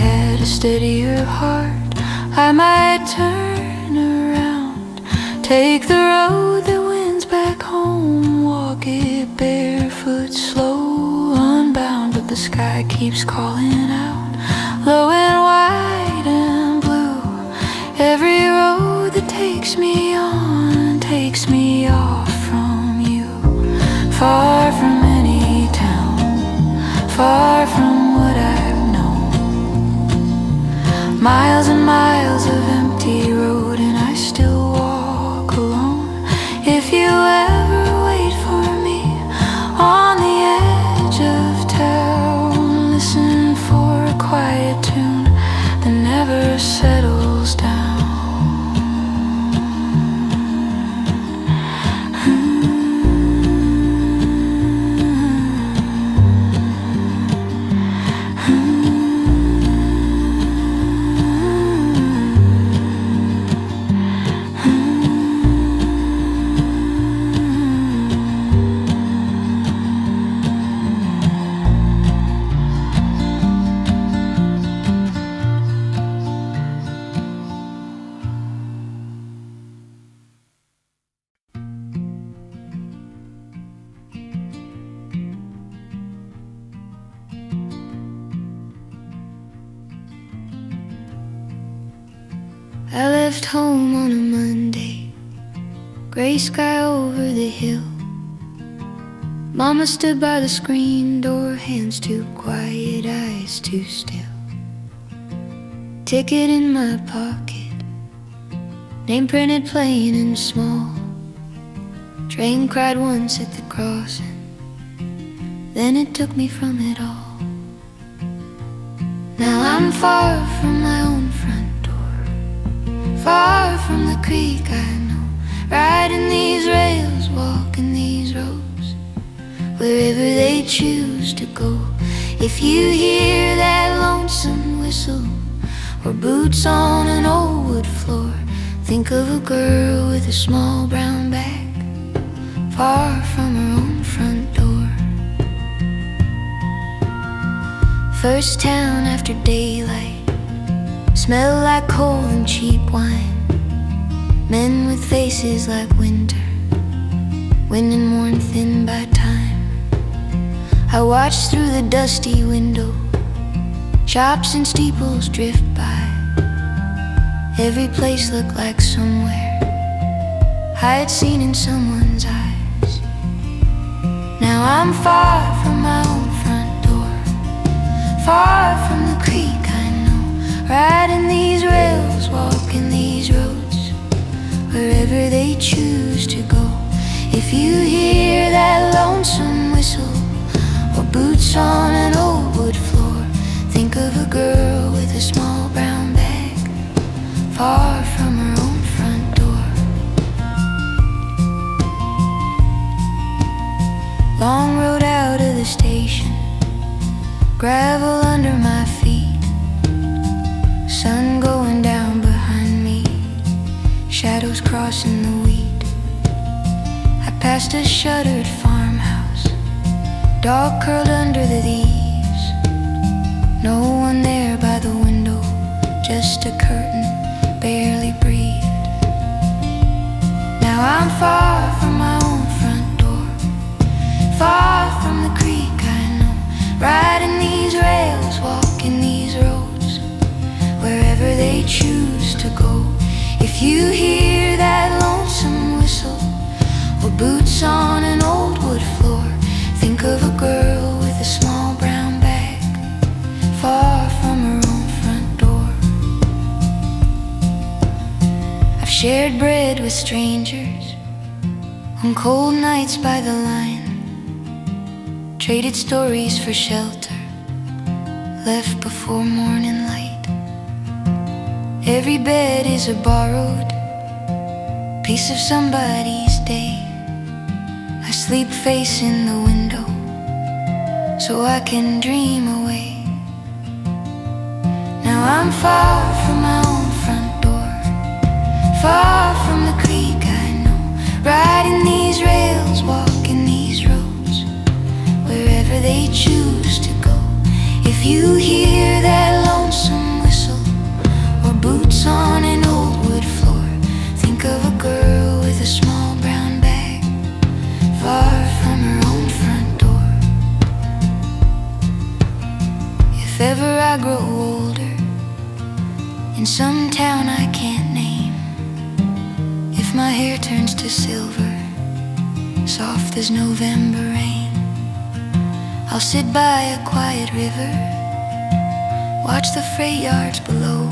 had a steadier heart, I might turn around, take the road that wins back home, walk it barefoot, slow, unbound. But the sky keeps calling out, low and wide and blue. Every road that takes me on takes me off from you. Far from any town, far from what I've known. Miles and miles of empty road, and I still walk alone. If you ever wait for me on the edge of town, listen for a quiet tune that never settles down. I left home on a Monday, gray sky over the hill. Mama stood by the screen door, hands too quiet, eyes too still. Ticket in my pocket, name printed plain and small. Train cried once at the crossing, then it took me from it all. Now I'm far from my own front door, far from the creek I know, riding these rails, walking these roads, wherever they choose to go. If you hear that lonesome whistle, or boots on an old wood floor, think of a girl with a small brown bag, far from her own front door. First town after daylight, smell like coal and cheap wine. Men with faces faces like winter, wind and worn thin by time. I watch through the dusty window, shops and steeples drift by. Every place looked like somewhere I had seen in someone's eyes. Now I'm far from my own front door, far from the creek I know, riding these rails, walking these roads, wherever they choose to go. If you hear that lonesome whistle or boots on an old wood floor, think of a girl with a small brown bag, far from her own front door. Long road out of the station, gravel under my feet, sun going down behind me, shadows crossing the wheat. I passed a shuttered farmhouse, dog curled under the leaves, no one there by the window, just a curtain barely breathed. Now I'm far from my own front door, far from the creek I know, riding these rails, walking these roads, wherever they choose to go. If you hear that lonesome whistle or boots on an old wood floor, think of a girl with a small brown bag, far from her own front door. I've shared bread with strangers on cold nights by the line, traded stories for shelter, left before morning light. Every bed is a borrowed piece of somebody's day. I sleep facing the window so I can dream away. Now I'm far from my own front door, far from the creek I know, riding these rails, walking these roads, wherever they choose to go. If you hear that lonesome whistle or boots on an old wood floor, think of a girl with a small brown bag, far from her own front door. If ever I grow older in some town I can't name, if my hair turns to silver, soft as November rain, I'll sit by a quiet river, watch the freight yards below,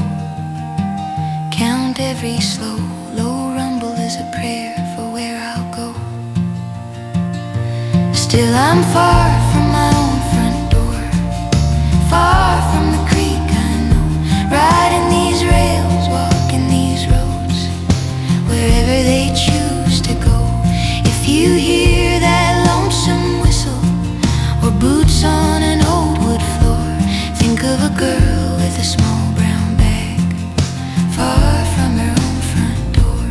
count every slow, low rumble as a prayer for where I'll go. Still I'm far from my own front door, far from the creek I know, riding these rails, walking these roads, wherever they choose to go. If you hear that lonesome whistle or boots on an old wood floor, think of a girl with a small brown bag, far from her own front door.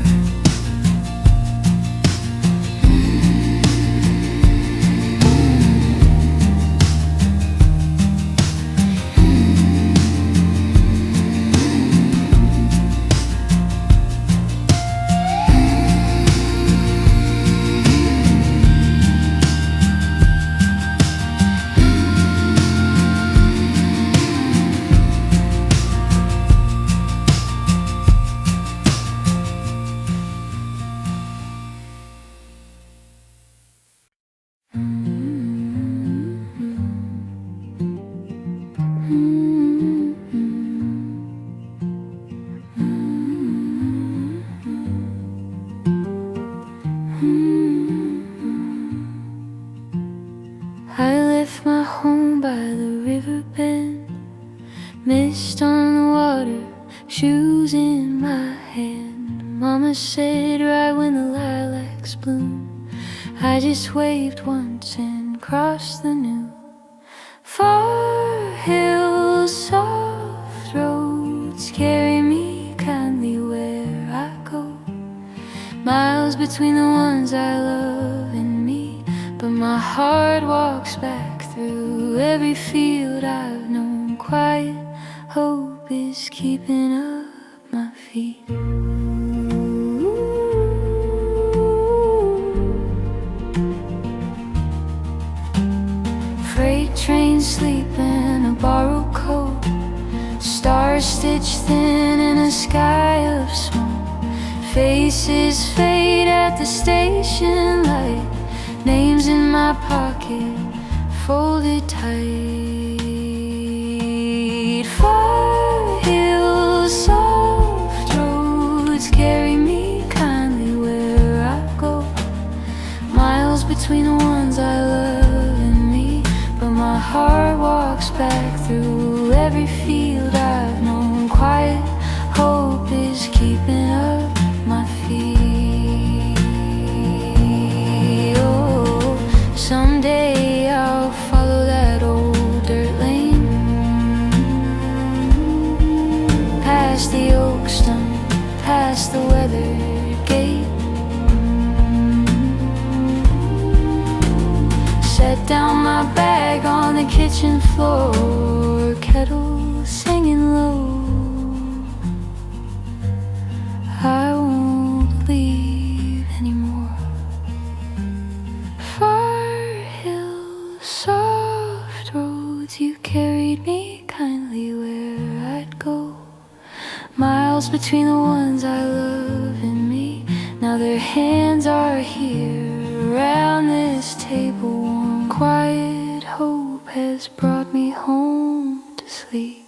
I left my home by the river bend, mist on the water, shoes in my hand. Mama said right when the lilacs bloom, I just waved once and crossed the new far hills. Soft roads carry me kindly where I go, miles between the ones I love and me, but my heart walks back through every field I've known. Quiet hope is keeping up my feet. Ooh. stitched thin in a sky of smoke. Faces fade at the station light. Names in my pocket, folded tight. Far hills, soft roads carry me kindly where I go. Miles between the ones I love and me, but my heart walks back through every field I've known. Quiet hope is keeping up my feet. Oh, someday I'll follow that old dirt lane, past the oak stump, past the weathered gate. Set down my bag on the kitchen floor, kettle singing low. I won't leave anymore. Far hills, soft roads, you carried me kindly where I'd go. Miles between the ones I love and me, now their hands are here around this table warm. Quiet hope has brought me home to sleep.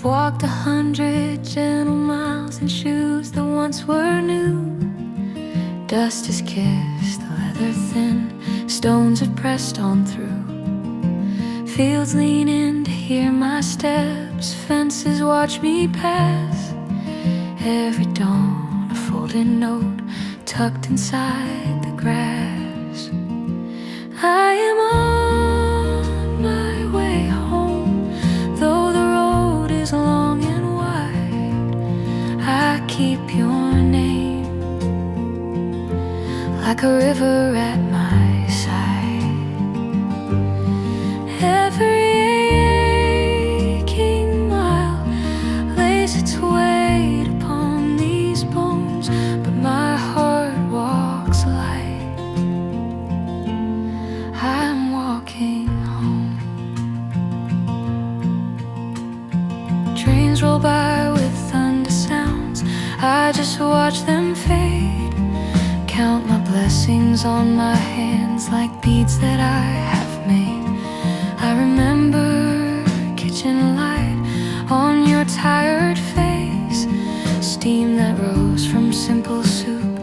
Walked 100 gentle miles in shoes that once were new. Dust has kissed the leather thin, stones have pressed on through. Fields lean in to hear my steps, fences watch me pass. Every dawn a folded note tucked inside the grass. I am on my way home, though the road is long and wide. I keep your name like a river at my side. Every aching mile lays its weight upon these bones, but my heart walks light. I'm walking home. Trains roll by with thunder sounds, I just watch them fade. Count my blessings on my hands like beads that I have made. I remember kitchen light on your tired face. Steam that rose from simple soup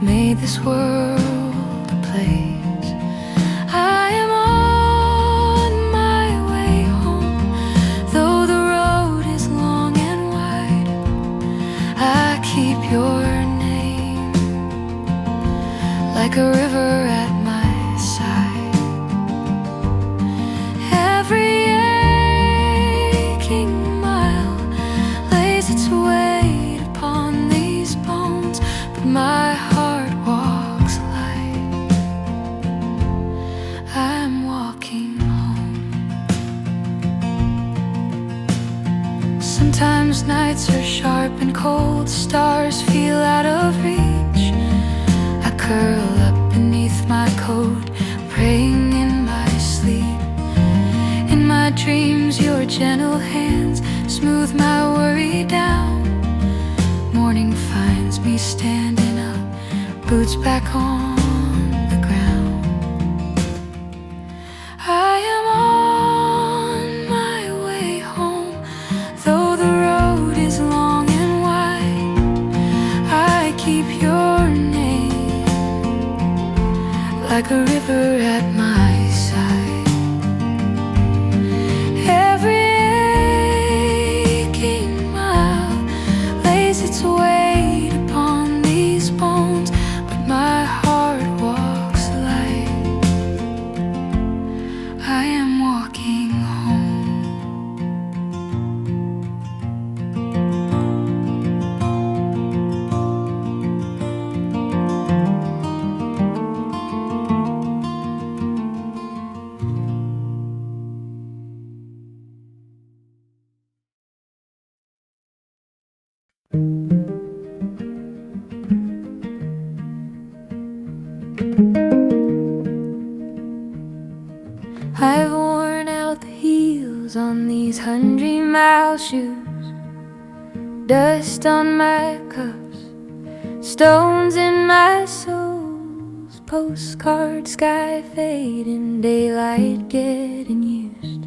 made this world a place. I am on my way home, though the road is long and wide. I keep your name like a river at my side. Every aching mile lays its weight upon these bones, but my heart walks light. I'm walking home. Sometimes nights are sharp and cold, stars feel out of reach. I curl up beneath my coat, praying in my sleep. In my dreams, your gentle hands smooth my worry down. Morning finds me standing up, boots back on the ground. I am on my way home, though the road is long and wide. I keep your name like a river at my side. Every aching mile lays its weight upon these bones, but my heart walks light. I am walking home. 100-mile shoes, dust on my cuffs, stones in my soles, postcard sky fading, daylight getting used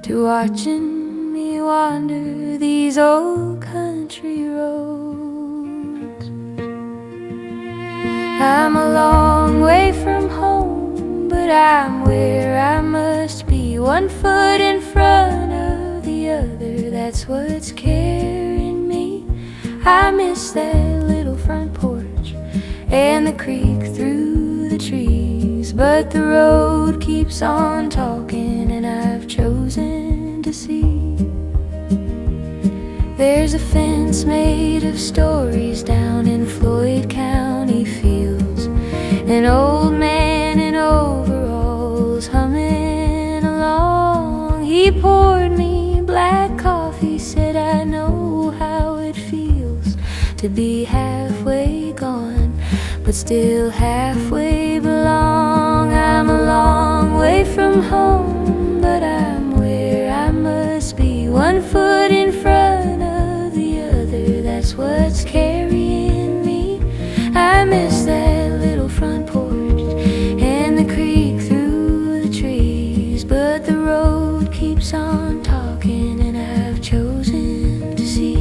to watching me wander these old country roads. I'm a long way from home, but I'm where I must be, 1 foot in front of the other, that's what's carrying me. I miss that little front porch and the creek through the trees, but the road keeps on talking and I've chosen to see. There's a fence made of stories down in Floyd County fields, an old man in overalls humming along. He poured me black coffee, said I know how it feels to be halfway gone, but still halfway belong. I'm a long way from home, but I'm where I must be, 1 foot in front of the other, that's what's carrying me. I miss that little front porch and the creek through the trees, but the road keeps on talking and I've chosen to see.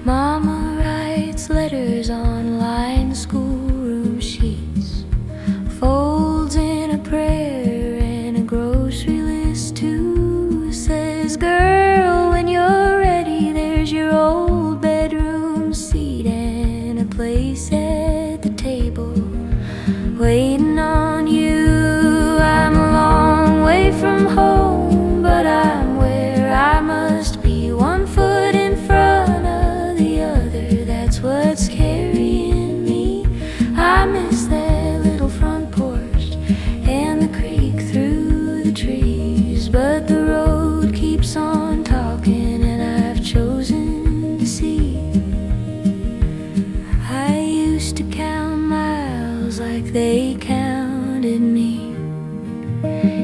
Mama writes letters on lined schoolroom sheets, folds in a prayer and a grocery list too. Says, girl, when you're ready, there's your old bedroom seat and a place at the table waiting on you. I'm a long way from home, but I'm where I must be, 1 foot in front of the other, that's what's carrying me. I miss that little front porch and the creek through the trees, but the road keeps on talking and I've chosen to see. I used to count miles like they counted me,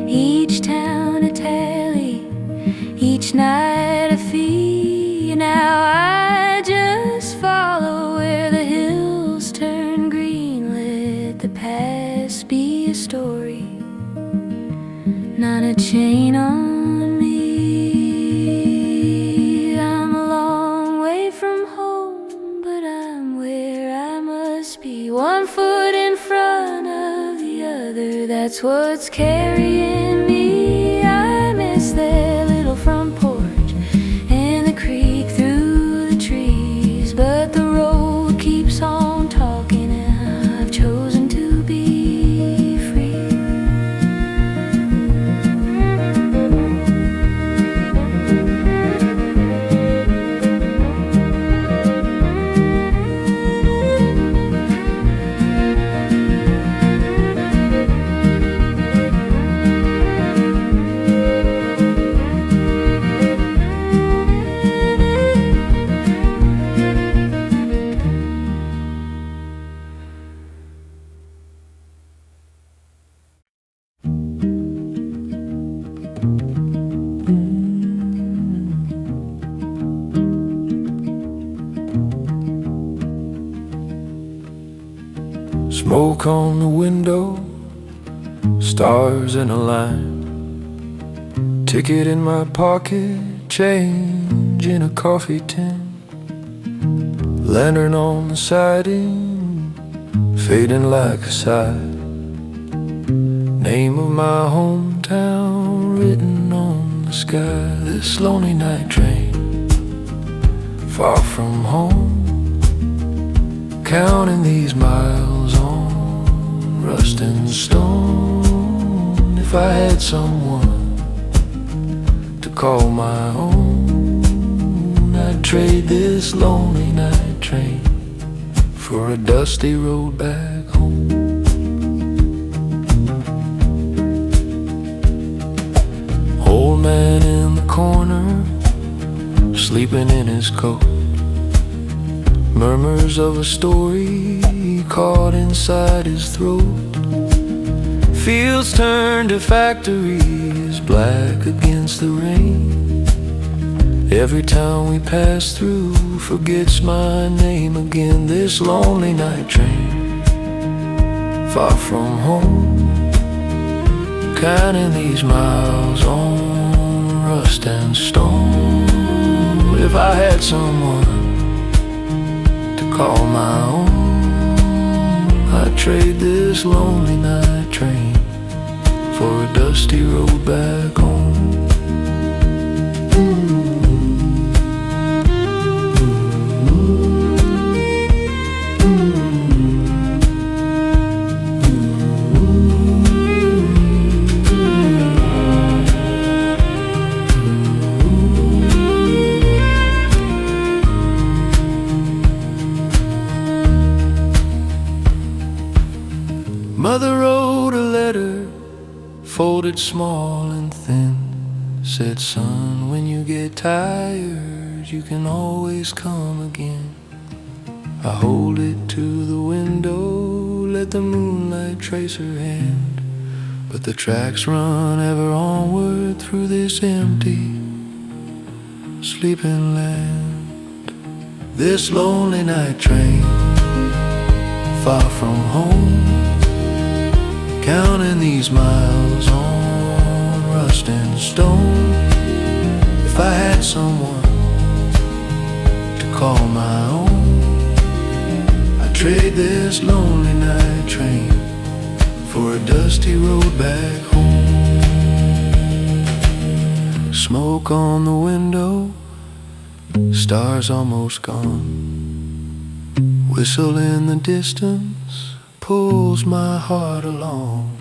each town a tally, each night a fee. Now I just follow where the hills turn green, let the past be a story, not a chain on me. I'm a long way from home, but I'm where I must be, 1 foot in front of the other, that's what's carrying me. I miss that little front porch and the creek through the trees, but the road keeps on talking and I've chosen to be free. Smoke on the window, stars in a line, ticket in my pocket, change in a coffee tin, lantern on the siding, fading like a sigh, name of my hometown written on the sky. This lonely night train, far from home, counting these miles on rust and stone. If I had someone to call my own, I'd trade this lonely night train for a dusty road back home. Old man in the corner, sleeping in his coat, murmurs of a story caught inside his throat. Fields turn to factories, black against the rain. Every town we pass through forgets my name again. This lonely night train, far from home, counting these miles on rust and stone. If I had someone to call my own, I'd trade this lonely night train for a dusty road back home. Mother wrote a letter, folded small and thin. Said, son, when you get tired, you can always come again. I hold it to the window, let the moonlight trace her hand. But the tracks run ever onward through this empty, sleeping land. This lonely night train, far from home, counting these miles on rust and stone. If I had someone to call my own, I'd trade this lonely night train for a dusty road back home. Smoke on the window, stars almost gone. Whistle in the distance pulls my heart along.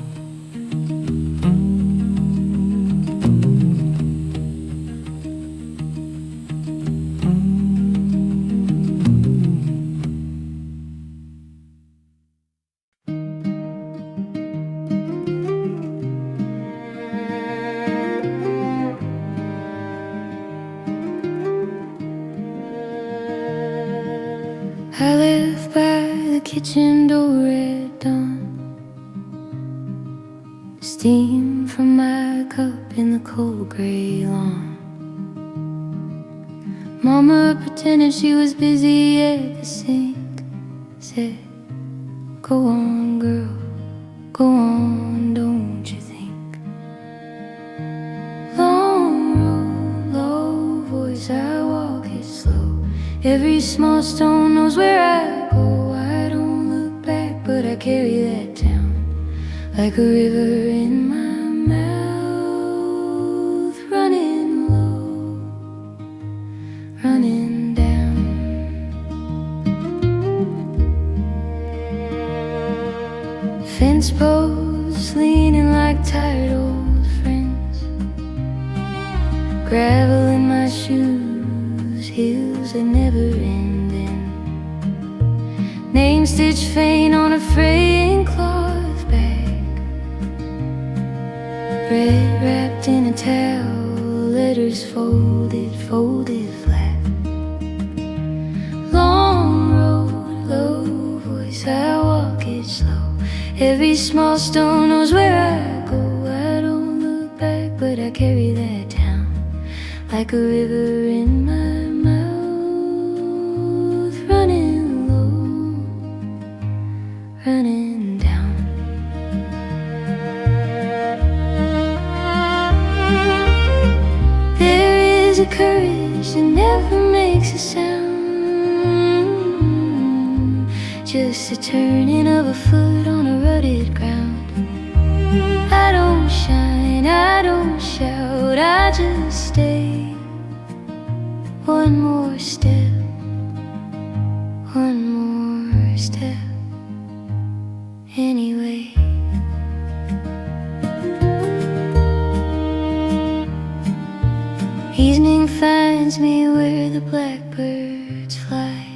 I live by the kitchen door at dawn. Steam from my cup in the cold gray lawn. Mama pretended she was busy at the sink. Said, go on, girl, go on, don't you think? Long road, low voice, I walk it slow. Every small stone knows where I go. I don't look back, but I carry that down like a river in my mouth, running low, running down. Fence posts leaning like tired old friends. Gravel in my shoes, hills that never end in. Name stitch faint on a fraying cloth bag. Bread wrapped in a towel, letters folded, folded flat. Long road, low voice, I walk it slow. Every small stone knows where I go. I don't look back, but I carry that down like a river in my mouth, running low, running down. There is a courage that never makes a sound, just a turning of a foot on a rutted ground. I don't shine, I don't shout, I just stay. One more step, one more step, anyway. Evening finds me where the blackbirds fly.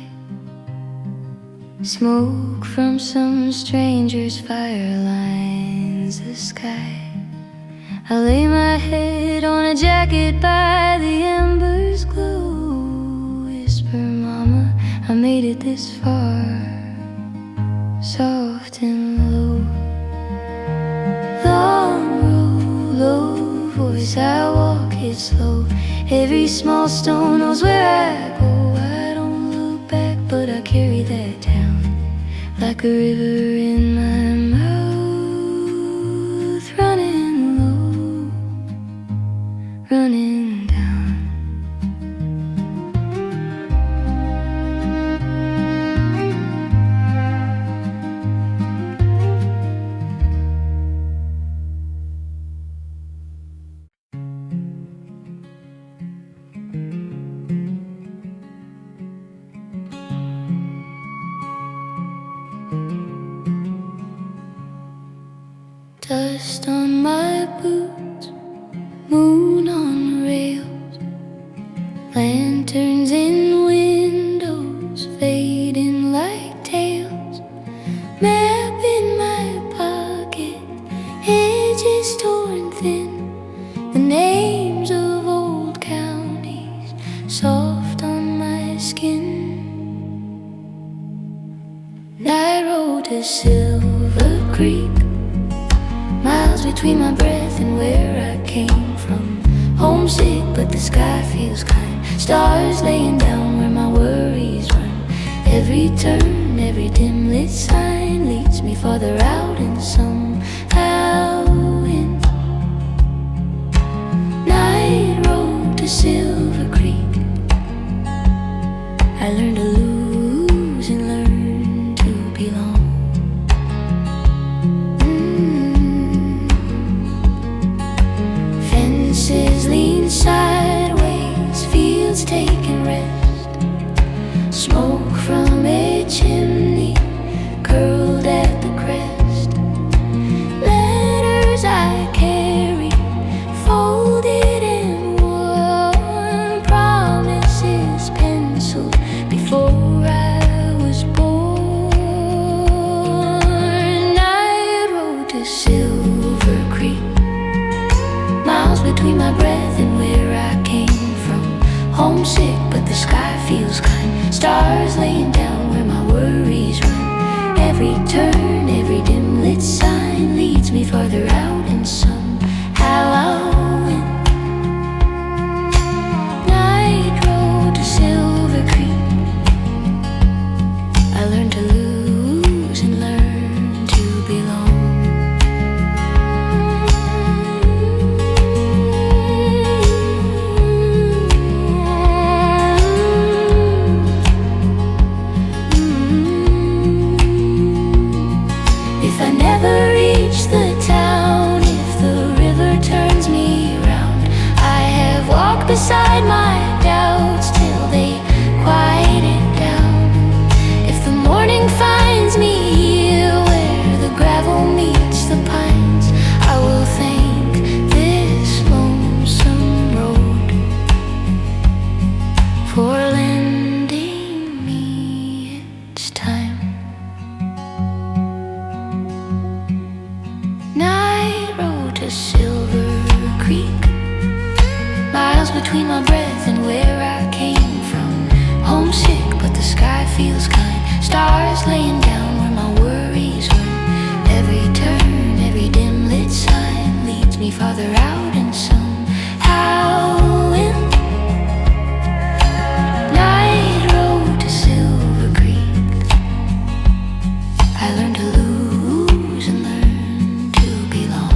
Smoke from some stranger's fire lines the sky. I lay my head on a jacket by the embers glow. Whisper, Mama, I made it this far, soft and low. Long road, low voice, I walk it slow. Every small stone knows where I go. I don't look back, but I carry that down like a river in my mouth, running low, running down. Dust on my boots, moon on rails, lanterns in windows fading like tales. Map in my pocket, edges torn thin, the names of old counties soft on my skin. Night road to Silver Creek, miles between my breath and where I came from. Homesick, but the sky feels kind. Stars laying down where my worries run. Every turn, every dim lit sign leads me farther out and somehow in. Night road to Silver Creek, I learned to lose and learn to belong. Fences lean sideways, fields taking rest. Smoke from a chimney curled at the crest. Letters I carry folded in one, promises penciled before I was born. Night road to Silver Creek, miles between my breath and where I came from. Homesick, but the sky feels kind. Stars laying down where my worries run. Every turn, every dim lit sign leads me farther out and somehow I'll win. Night road to Silver Creek, I learned to lose and learn to belong. If I never reach the town, if the river turns me round, I have walked beside my doubts till they quiet down. If the morning finds me here where the gravel meets the pines, I will thank this lonesome road for lending me its time. Night road to Silver Creek, miles between my breath and where I came from. Homesick, but the sky feels kind. Stars laying down where my worries run. Every turn, every dim lit sign leads me farther out and somehow in. Night road to Silver Creek, I learned to lose and learn to belong.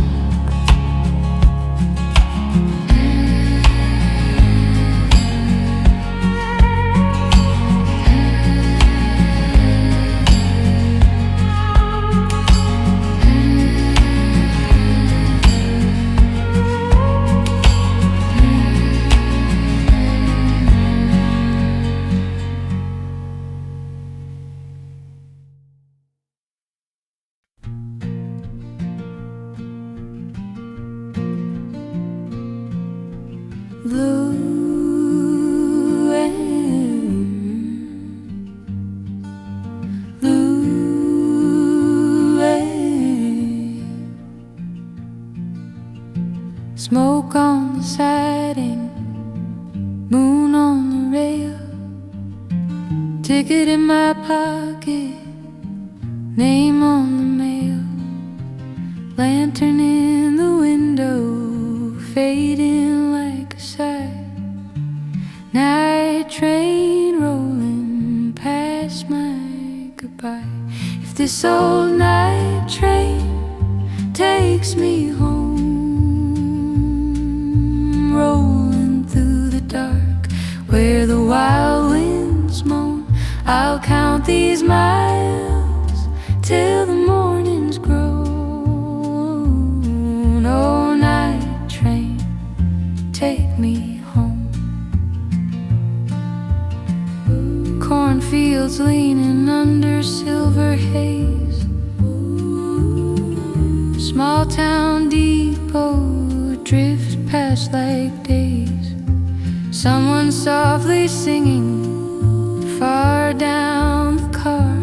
Blue pocket, name on the mail, lantern in the window, fading like a sigh. Night train rolling past my goodbye. If this old night train takes me home, rolling through the dark where the wild winds moan, I'll count these miles till the morning's grown. Oh, night train, take me home. Cornfields leaning under silver haze, small town depot drift past like days. Someone softly singing far down the car,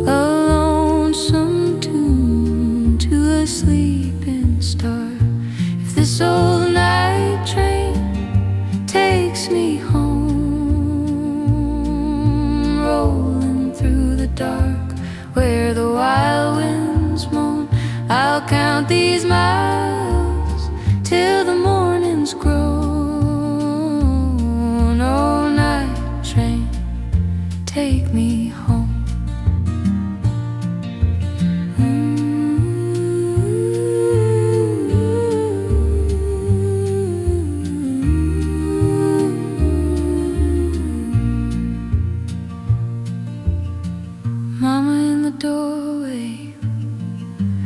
a lonesome tune to a sleeping star. If this old night train takes me home, rolling through the dark where the wild winds moan, I'll count these miles till the morning's grown. Oh, night train, take me home. Mama in the doorway,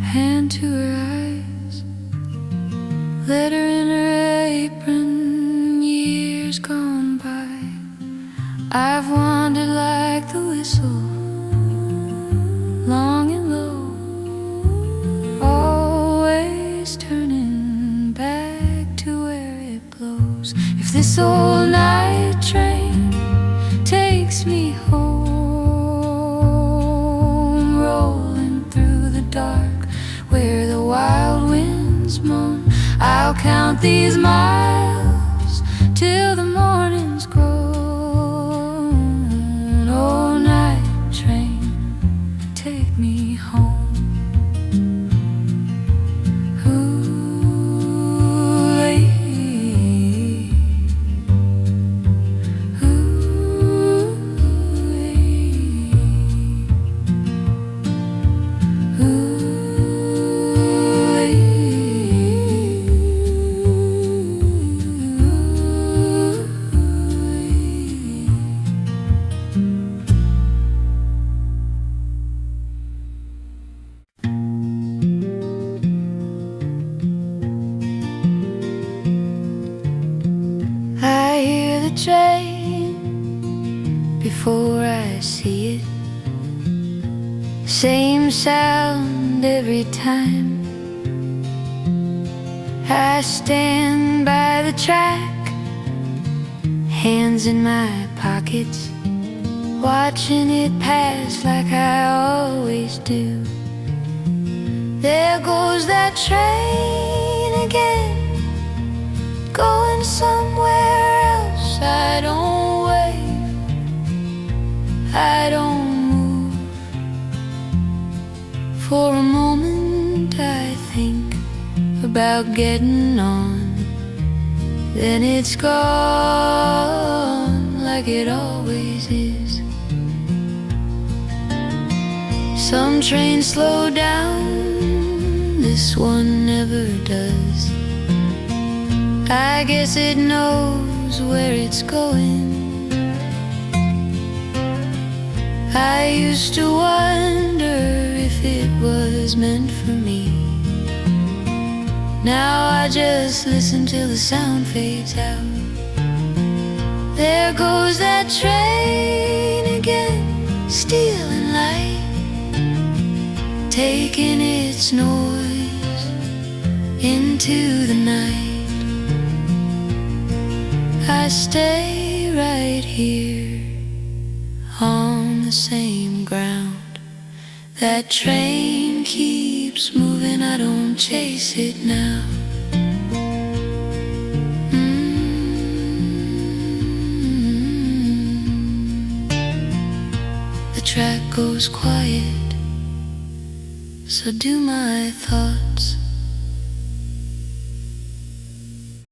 hand to her eyes, letter in her apron, years gone by. I've wandered like the whistle, long and low, always turning back to where it blows. If this old night train takes me home, rolling through the dark where the wild winds moan, I'll count these miles till the morning's grown. Oh, night train, take me home. Train before I see it, same sound every time. I stand by the track, hands in my pockets, watching it pass like I always do. There goes that train again, going somewhere else. I don't wave, I don't move. For a moment I think about getting on, then it's gone like it always is. Some trains slow down, this one never does. I guess it knows where it's going. I used to wonder if it was meant for me. Now I just listen till the sound fades out. There goes that train again, stealing light, taking its noise into the night. I stay right here on the same ground. That train keeps moving, I don't chase it now. The track goes quiet, so do my thoughts.